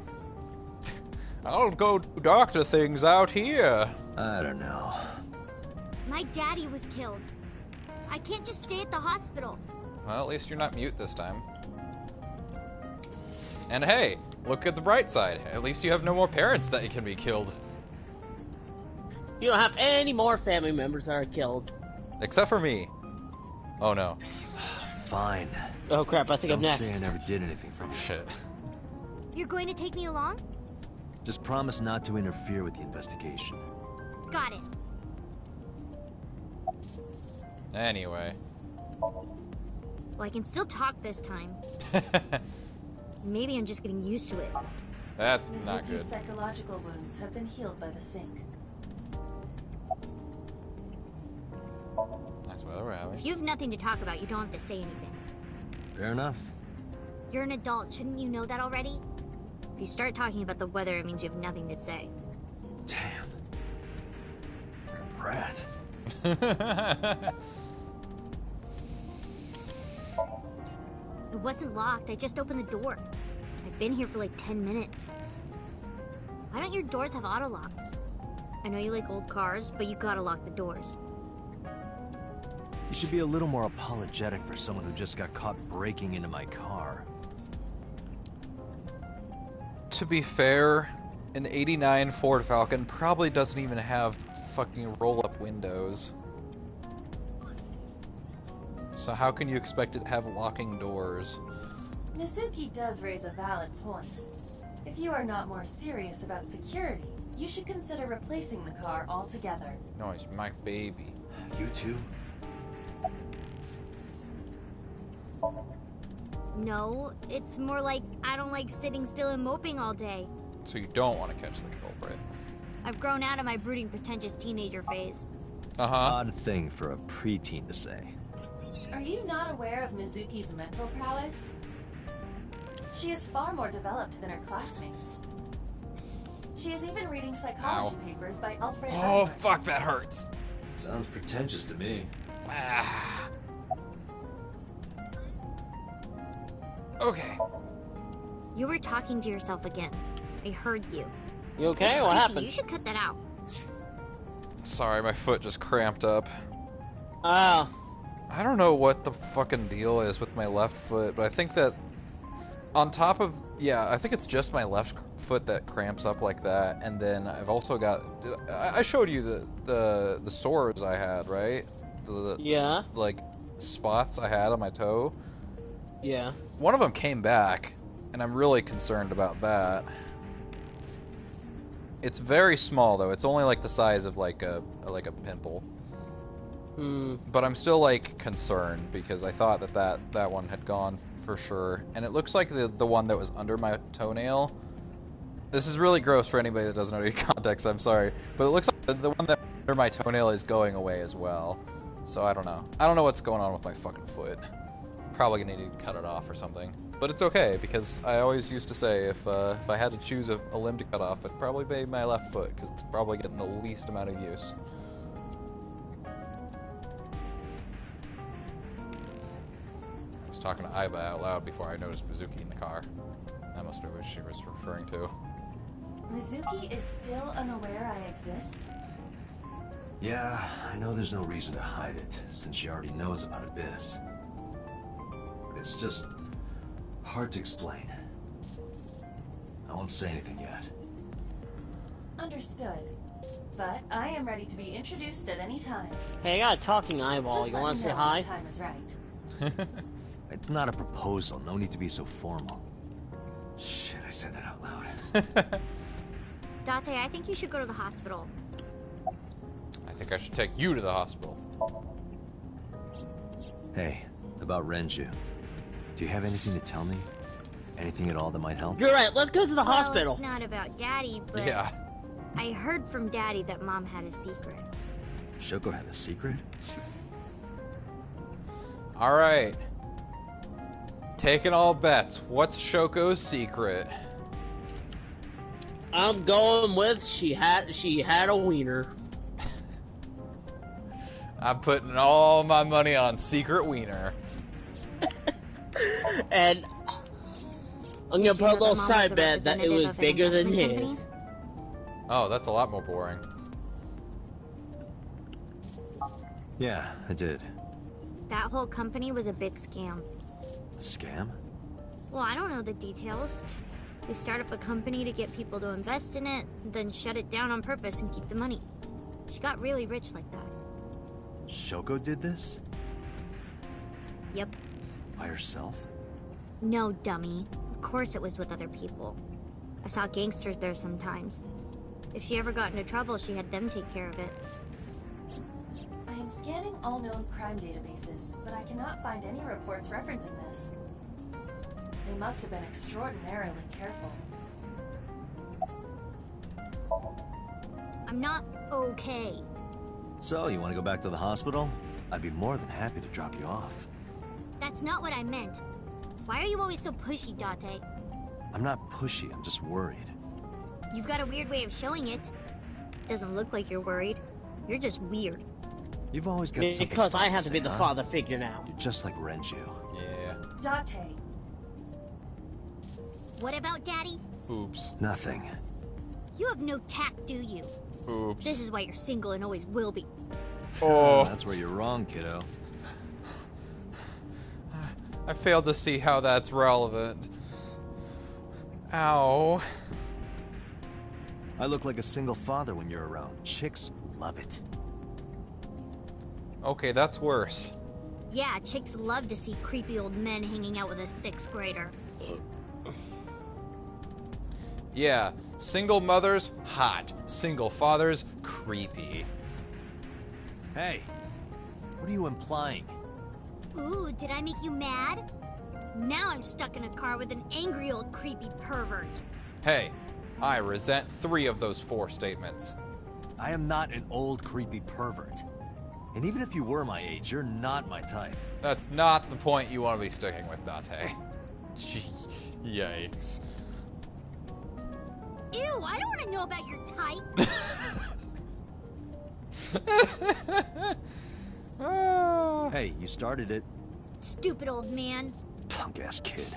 I'll go do doctor things out here. I don't know. My daddy was killed. I can't just stay at the hospital. Well, at least you're not mute this time. And hey, look at the bright side. At least you have no more parents that can be killed. You don't have any more family members that are killed. Except for me. Oh no. Fine. Oh crap, I think I'm Don't next. say I never did anything for you. Shit. You're going to take me along? Just promise not to interfere with the investigation. Got it. Anyway. Well, I can still talk this time. Maybe I'm just getting used to it. That's not good. Mizuki's psychological wounds have been healed by the sink. That's what we're having. If you have nothing to talk about, you don't have to say anything. Fair enough. You're an adult, shouldn't you know that already? If you start talking about the weather, it means you have nothing to say. Damn. You're a brat. It wasn't locked, I just opened the door. I've been here for like 10 minutes. Why don't your doors have auto locks? I know you like old cars, but you gotta lock the doors. You should be a little more apologetic for someone who just got caught breaking into my car. To be fair, an '89 Ford Falcon probably doesn't even have fucking roll-up windows. So how can you expect it to have locking doors? Mizuki does raise a valid point. If you are not more serious about security, you should consider replacing the car altogether. No, it's my baby. You too? No, it's more like I don't like sitting still and moping all day. So you don't want to catch the culprit. I've grown out of my brooding, pretentious teenager phase. Uh-huh. Odd thing for a preteen to say. Are you not aware of Mizuki's mental prowess? She is far more developed than her classmates. She is even reading psychology papers by Alfred Oh, Einstein. fuck, that hurts. Sounds pretentious to me. Ah. Okay. You were talking to yourself again. I heard you. You okay? It's What creepy. happened? You should cut that out. Sorry, my foot just cramped up. Oh. I don't know what the fucking deal is with my left foot, but I think that on top of, yeah, I think it's just my left foot that cramps up like that, and then I've also got, I showed you the sores I had, right? Yeah. Like, spots I had on my toe. Yeah. One of them came back, and I'm really concerned about that. It's very small though. It's only like the size of like a pimple. Hmm. But I'm still like concerned because I thought that one had gone for sure, and it looks like the one that was under my toenail. This is really gross for anybody that doesn't know any context. I'm sorry, but it looks like the one that under my toenail is going away as well. So I don't know. I don't know what's going on with my fucking foot. Probably gonna need to cut it off or something. But it's okay, because I always used to say if I had to choose a limb to cut off, it'd probably be my left foot, because it's probably getting the least amount of use. I was talking to Aiba out loud before I noticed Mizuki in the car. That must be what she was referring to. Mizuki is still unaware I exist? Yeah, I know there's no reason to hide it, since she already knows about Abyss. But it's just hard to explain. I won't say anything yet. Understood. But I am ready to be introduced at any time. Hey, I got a talking eyeball. Just You let want me to say know hi? when the time is right. It's not a proposal, no need to be so formal. Shit, I said that out loud. Date, I think you should go to the hospital. I think I should take you to the hospital. Hey, about Renju. Do you have anything to tell me? Anything at all that might help? You're right. Let's go to the Well, hospital. it's not about Daddy, but Yeah. I heard from Daddy that Mom had a secret. Shoko had a secret? Alright. Taking all bets. What's Shoko's secret? I'm going with she had a wiener. I'm putting all my money on Secret Wiener. And I'm gonna Did you put a know little that Mom side was the bet that it representative was of an bigger than investment company? his. Oh, that's a lot more boring. Yeah, I did. That whole company was a big scam. A scam? Well, I don't know the details. They start up a company to get people to invest in it, then shut it down on purpose and keep the money. She got really rich like that. Shoko did this? Yep. By herself? No, dummy. Of course it was with other people. I saw gangsters there sometimes. If she ever got into trouble, she had them take care of it. I am scanning all known crime databases, but I cannot find any reports referencing this. They must have been extraordinarily careful. I'm not okay. So, you want to go back to the hospital? I'd be more than happy to drop you off. That's not what I meant. Why are you always so pushy, Date? I'm not pushy, I'm just worried. You've got a weird way of showing it. Doesn't look like you're worried. You're just weird. You've always got something Because I smart have to say, be the huh? father figure now. You're just like Renju. Yeah. Date, What about Daddy? Oops. Nothing. You have no tact, do you? Oops. This is why you're single and always will be. Oh. That's where you're wrong, kiddo. I failed to see how that's relevant. Ow. I look like a single father when you're around. Chicks love it. Okay, that's worse. Yeah, chicks love to see creepy old men hanging out with a 6th grader. Yeah, single mothers, hot. Single fathers, creepy. Hey, what are you implying? Ooh, did I make you mad? Now I'm stuck in a car with an angry old creepy pervert. Hey, I resent 3 of those 4 statements. I am not an old creepy pervert. And even if you were my age, you're not my type. That's not the point you want to be sticking with, Date. Gee, yikes. Ew, I don't want to know about your type. Hey, you started it. Stupid old man. Punk-ass kid.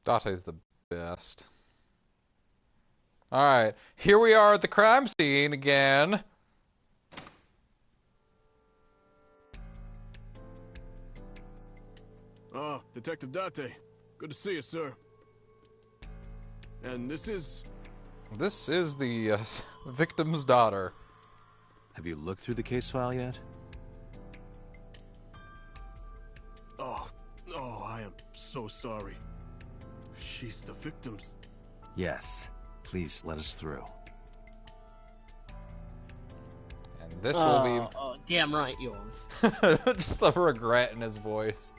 Date's the best. Alright, here we are at the crime scene again. Ah, Detective Date. Good to see you, sir. And this is... This is the victim's daughter. Have you looked through the case file yet? Oh, I am so sorry. She's the victim's... Yes. Please let us through. And this will be... Oh, damn right you are. Just the regret in his voice.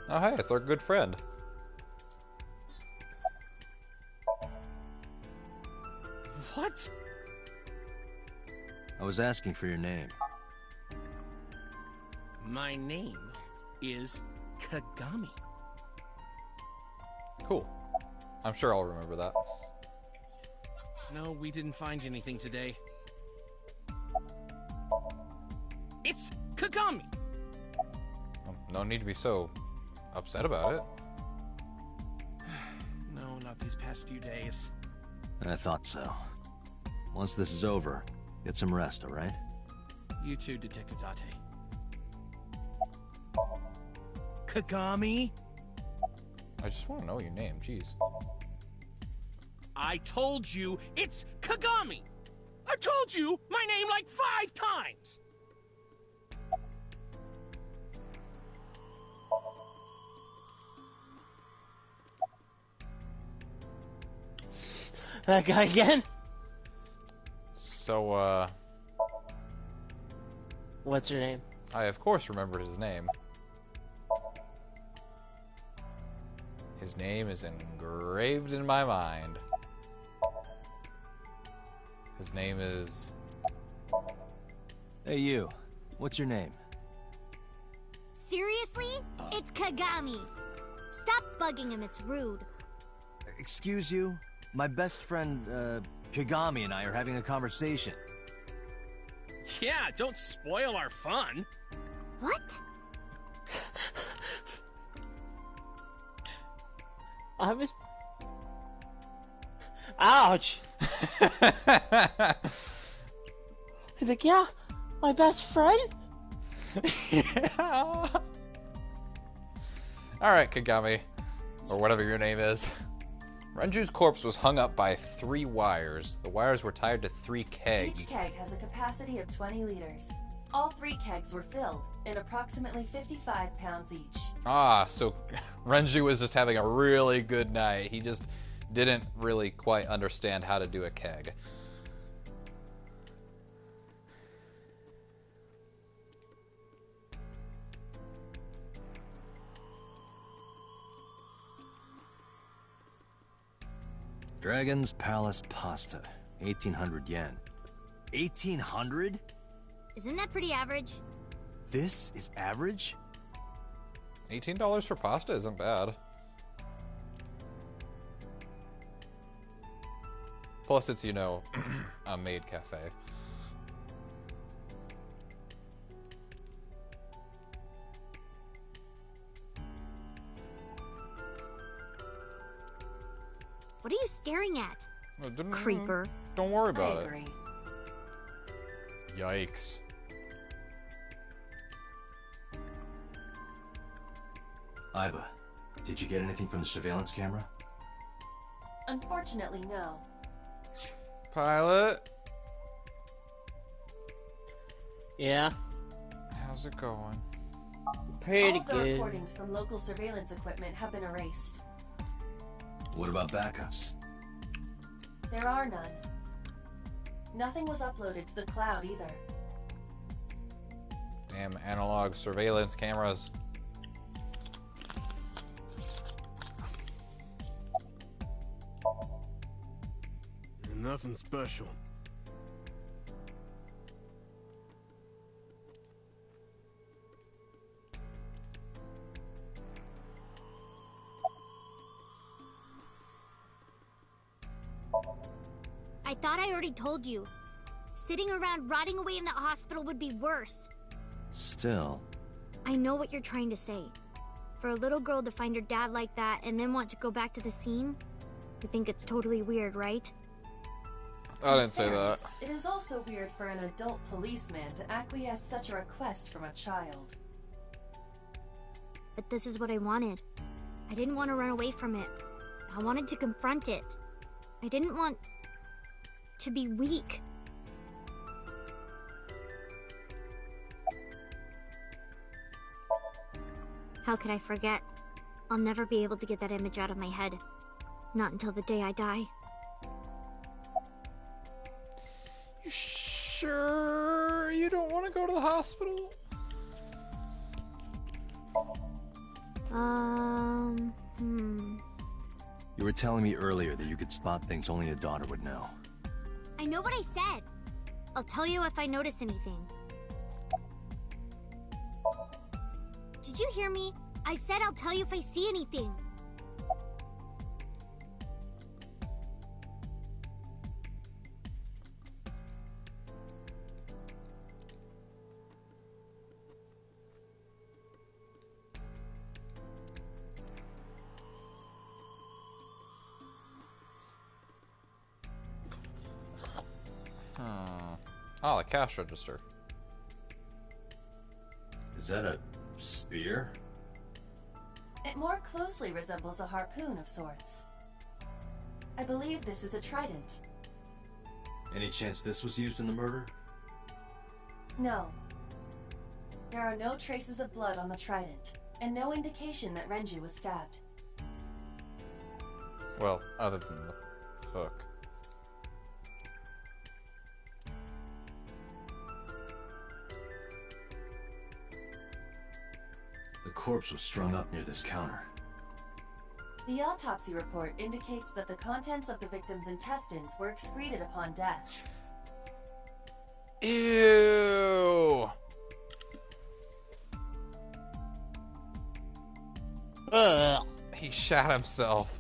Oh hey, it's our good friend. What? I was asking for your name. My name is Kagami. Cool. I'm sure I'll remember that. No, we didn't find anything today. It's Kagami! No need to be so upset about it. No, not these past few days. I thought so. Once this is over, get some rest, alright? You too, Detective Date. Kagami? I just want to know your name, jeez. I told you it's Kagami! I told you my name like 5 times! That guy again? So, What's your name? I of course remembered his name. His name is engraved in my mind. His name is... Hey, you. What's your name? Seriously? It's Kagami. Stop bugging him, it's rude. Excuse you? My best friend, Kagami and I are having a conversation. Yeah, don't spoil our fun. What? I was... Ouch! He's like, yeah, my best friend? Yeah. Alright, Kagami. Or whatever your name is. Renju's corpse was hung up by 3 wires. The wires were tied to 3 kegs. Each keg has a capacity of 20 liters. All 3 kegs were filled, and approximately 55 pounds each. Ah, so Renju was just having a really good night. He just didn't really quite understand how to do a keg. Dragon's Palace Pasta. 1,800 yen. 1,800? Isn't that pretty average? This is average? $18 for pasta isn't bad. Plus it's, you know, a maid cafe. What are you staring at? Oh, Creeper. Don't worry I about it. agree. Yikes. Iba, did you get anything from the surveillance camera? Unfortunately, no. Pilot? Yeah, How's it going? pretty All the good. recordings from local surveillance equipment have been erased. What about backups? There are none. Nothing was uploaded to the cloud either. Damn analog surveillance cameras. Nothing special. I thought I already told you. Sitting around rotting away in that hospital would be worse. Still. I know what you're trying to say. For a little girl to find her dad like that and then want to go back to the scene, you think it's totally weird, right? I didn't say that. Fairness, it is also weird for an adult policeman to acquiesce such a request from a child. But this is what I wanted. I didn't want to run away from it. I wanted to confront it. I didn't want to be weak. How could I forget? I'll never be able to get that image out of my head. Not until the day I die. You sure you don't want to go to the hospital? You were telling me earlier that you could spot things only a daughter would know. I know what I said. I'll tell you if I notice anything. Did you hear me? I said I'll tell you if I see anything. Oh, the cash register. Is that a spear? It more closely resembles a harpoon of sorts. I believe this is a trident. Any chance this was used in the murder? No. There are no traces of blood on the trident, and no indication that Renju was stabbed. Well, other than the hook. corpse was strung up near this counter. The autopsy report indicates that the contents of the victim's intestines were excreted upon death. Ew. Ugh. He shot himself.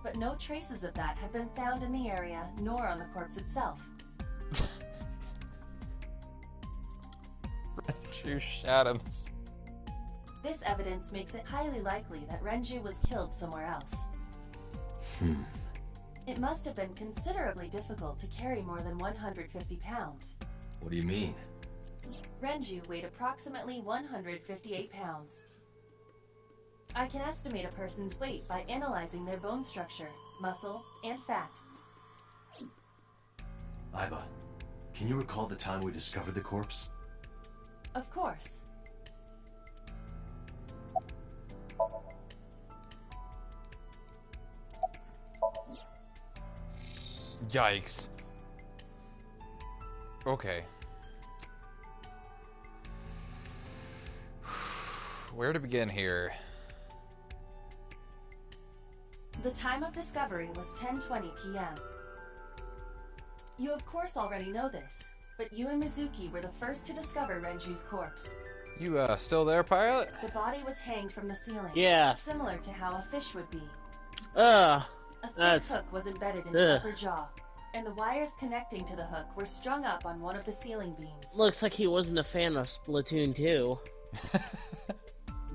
But no traces of that have been found in the area, nor on the corpse itself. Renju shot himself. This evidence makes it highly likely that Renju was killed somewhere else. It must have been considerably difficult to carry more than 150 pounds. What do you mean? Renju weighed approximately 158 pounds. I can estimate a person's weight by analyzing their bone structure, muscle, and fat. Aiba, can you recall the time we discovered the corpse? Of course. Yikes. Okay. Where to begin here? The time of discovery was 10:20 p.m. You of course already know this, but you and Mizuki were the first to discover Renju's corpse. You, still there, pilot? The body was hanged from the ceiling. Yeah. Similar to how a fish would be. Ugh. A thick That's... hook was embedded in the upper jaw, and the wires connecting to the hook were strung up on one of the ceiling beams. Looks like he wasn't a fan of Splatoon 2.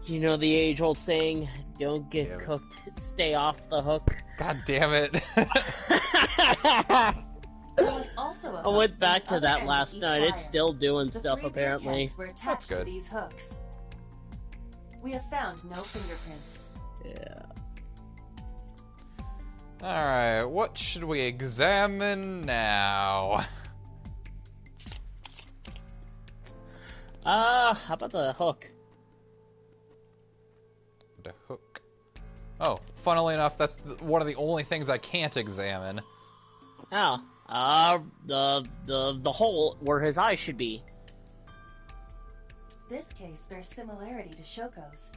You know the age-old saying, don't get cooked, stay off the hook? God damn it. There was also a I went back hook to on the that other end last of each night. wire. It's still doing The stuff, 3 bear apparently. kegs were attached That's good. to these hooks. We have found no fingerprints. Yeah. Alright, what should we examine now? How about the hook? The hook. Oh, funnily enough, that's one of the only things I can't examine. Oh. The hole where his eye should be. This case bears similarity to Shoko's.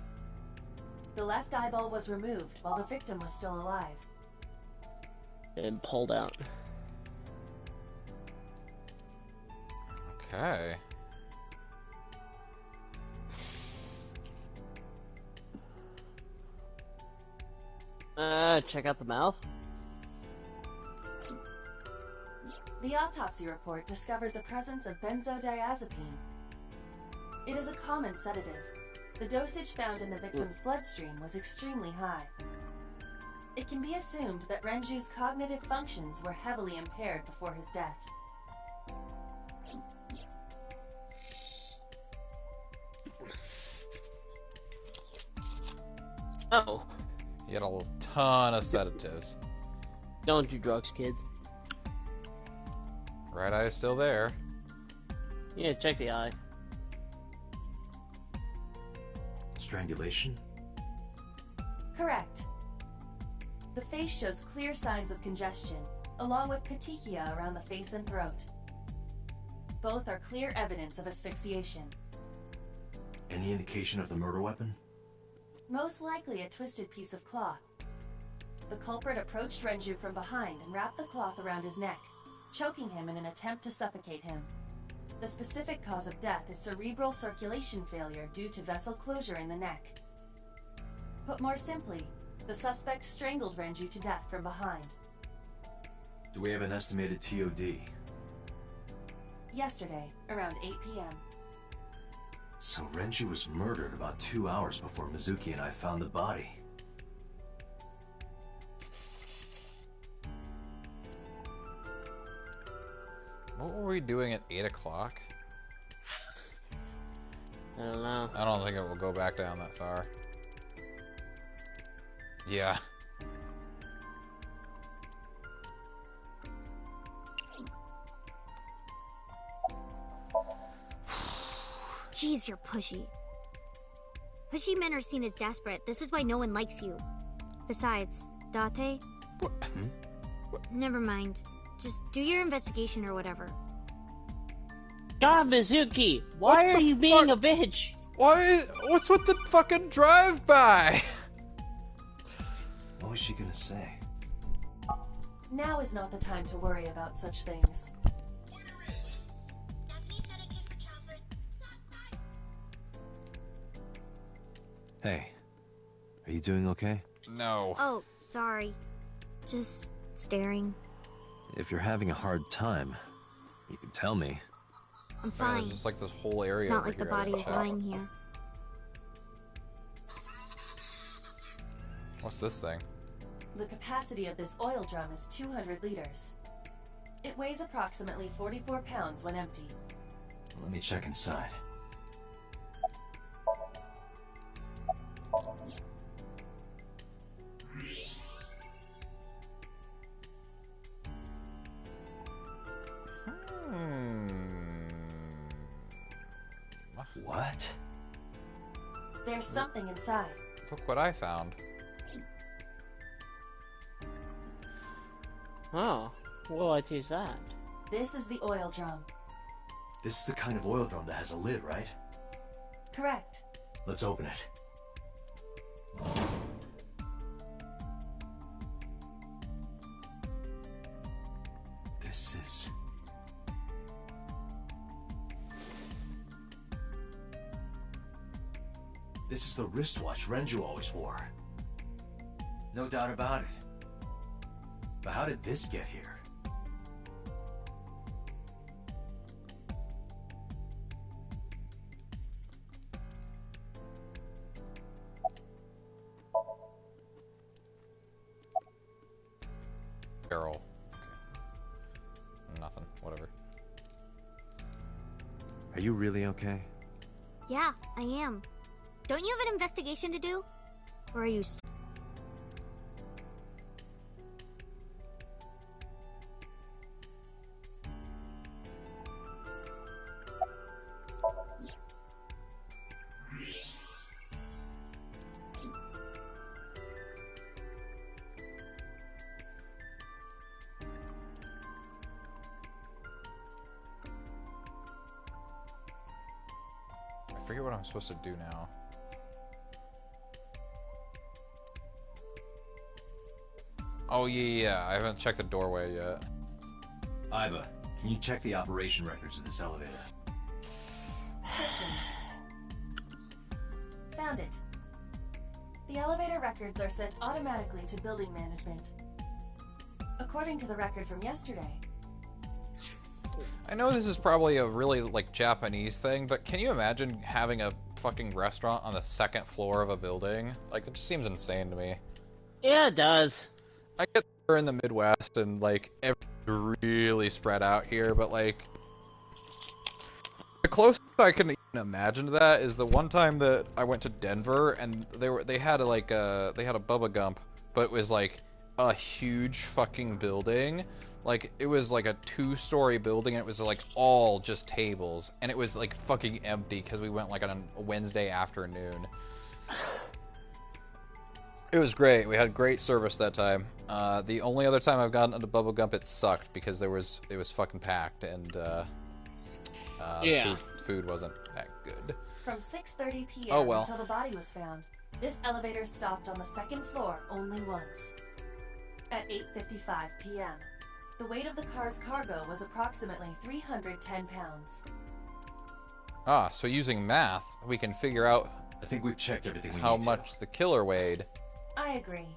The left eyeball was removed while the victim was still alive. And pulled out. Okay. Check out the mouth. The autopsy report discovered the presence of benzodiazepine. It is a common sedative. The dosage found in the victim's bloodstream was extremely high. It can be assumed that Renju's cognitive functions were heavily impaired before his death. Oh. You got a ton of sedatives. Don't do drugs, kids. Right eye is still there. Yeah, check the eye. Strangulation? Correct. The face shows clear signs of congestion, along with petechia around the face and throat. Both are clear evidence of asphyxiation. Any indication of the murder weapon? Most likely a twisted piece of cloth. The culprit approached Renju from behind and wrapped the cloth around his neck, choking him in an attempt to suffocate him. The specific cause of death is cerebral circulation failure due to vessel closure in the neck. Put more simply, the suspect strangled Renju to death from behind. Do we have an estimated TOD? Yesterday, around 8 p.m. So Renju was murdered about 2 hours before Mizuki and I found the body. What were we doing at 8 o'clock? I don't know. I don't think it will go back down that far. Yeah. Jeez, you're pushy. Pushy men are seen as desperate. This is why no one likes you. Besides, Date? What? Never mind. Just do your investigation or whatever. God, Mizuki! Why What are the you being fuck? a bitch? Why? What's with the fucking drive-by? What was she gonna say? Now is not the time to worry about such things. Hey, are you doing okay? No. Oh, sorry. Just staring. If you're having a hard time, you can tell me. I'm fine. There's just like this whole area. It's not over like the here I body didn't is check. lying here. What's this thing? The capacity of this oil drum is 200 liters. It weighs approximately 44 pounds when empty. Let me check inside. What? There's something inside. Look what I found. Oh, what is that? This is the oil drum. This is the kind of oil drum that has a lid, right? Correct. Let's open it. This is... This is the wristwatch Renju always wore. No doubt about it. But how did this get here? Barrel. Okay. Nothing. Whatever. Are you really okay? Yeah, I am. Don't you have an investigation to do? Or are you I forget what I'm supposed to do now. Oh yeah, I haven't checked the doorway yet. Iba, can you check the operation records of this elevator? Searching. Found it. The elevator records are sent automatically to building management. According to the record from yesterday. I know this is probably a really like Japanese thing, but can you imagine having a fucking restaurant on the second floor of a building? Like, it just seems insane to me. Yeah, it does. I get we're in the Midwest and like everything's really spread out here, but like the closest I can even imagine to that is the one time that I went to Denver and they had a Bubba Gump, but it was like a huge fucking building. Like it was like a 2-story building and it was like all just tables and it was like fucking empty because we went like on a Wednesday afternoon. It was great. We had great service that time. The only other time I've gotten into Bubble Gump, it sucked because it was fucking packed and yeah. food wasn't that good. From 6:30 p.m. Oh, well. until the body was found, this elevator stopped on the second floor only once. At 8:55 p.m., the weight of the car's cargo was approximately 310 pounds. Ah, so using math, we can figure out I think we've checked everything we how need much the killer weighed. I agree.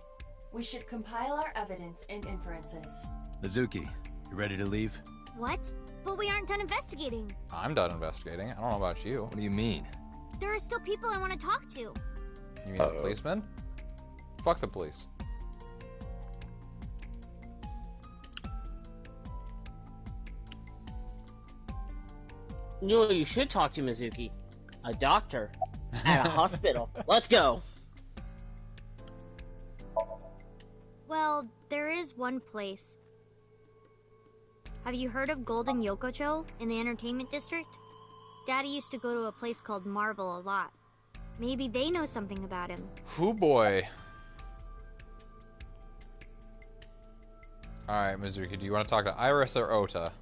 We should compile our evidence and inferences. Mizuki, you ready to leave? What? But we aren't done investigating. I'm done investigating. I don't know about you. What do you mean? There are still people I want to talk to. You mean the policeman? Fuck the police. You know, you should talk to Mizuki. A doctor. At a hospital. Let's go. Well, there is one place. Have you heard of Golden Yokocho in the entertainment district? Daddy used to go to a place called Marble a lot. Maybe they know something about him. Hoo boy. Alright, Mizuki, do you want to talk to Iris or Ota?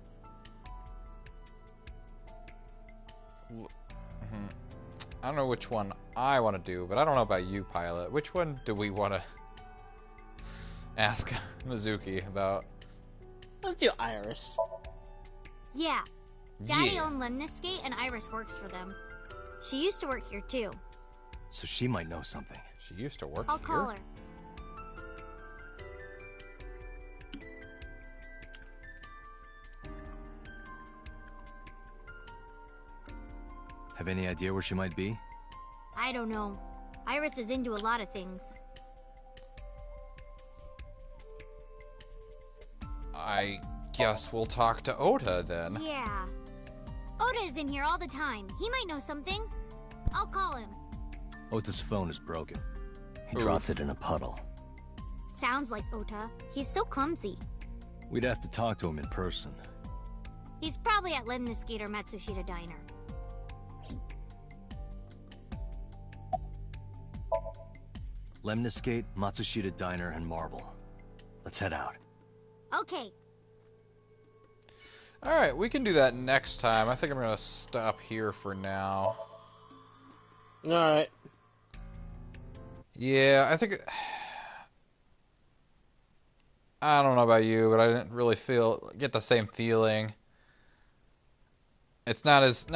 I don't know which one I want to do, but I don't know about you, Pilot. Which one do we want to ask Mizuki about? Let's do Iris. Yeah. Daddy Yeah. owned Lemniscate and Iris works for them. She used to work here too. So she might know something. She used to work I'll here. call her. Have any idea where she might be? I don't know. Iris is into a lot of things. I guess we'll talk to Ota then. Yeah. Oda is in here all the time. He might know something. I'll call him. Ota's phone is broken. He Oof. dropped it in a puddle. Sounds like Ota. He's so clumsy. We'd have to talk to him in person. He's probably at Lemniscate or Matsushita Diner. Lemniscate, Matsushita Diner, and Marble. Let's head out. Okay. Alright, we can do that next time. I think I'm going to stop here for now. Alright. Yeah, I think... I don't know about you, but I didn't really get the same feeling. It's not as...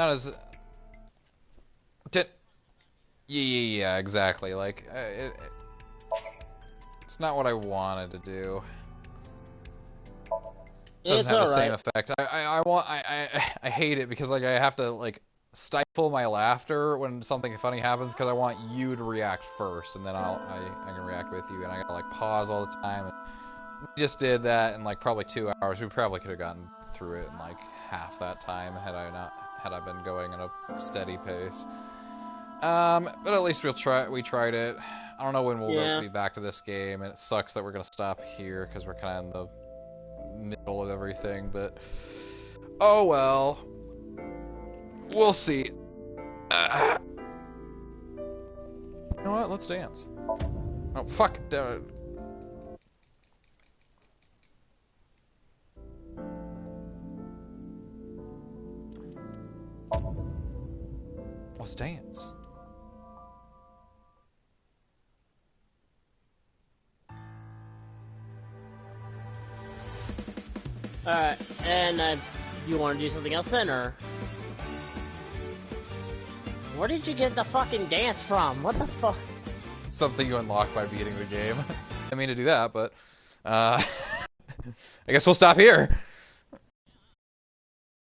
Yeah, exactly. Like, it's not what I wanted to do. Doesn't have the same effect. I hate it because like I have to like stifle my laughter when something funny happens because I want you to react first, and then I can react with you, and I gotta like pause all the time. And we just did that in like probably 2 hours. We probably could have gotten through it in like half that time had I been going at a steady pace. But at least we tried it. I don't know when we'll be back to this game, and it sucks that we're gonna stop here because we're kind of in the middle of everything, but oh well. We'll see. You know what? Let's dance. Oh, fuck. Damn it. Let's dance. Alright, and do you want to do something else then, or? Where did you get the fucking dance from? What the fuck? Something you unlock by beating the game. I mean to do that, but I guess we'll stop here.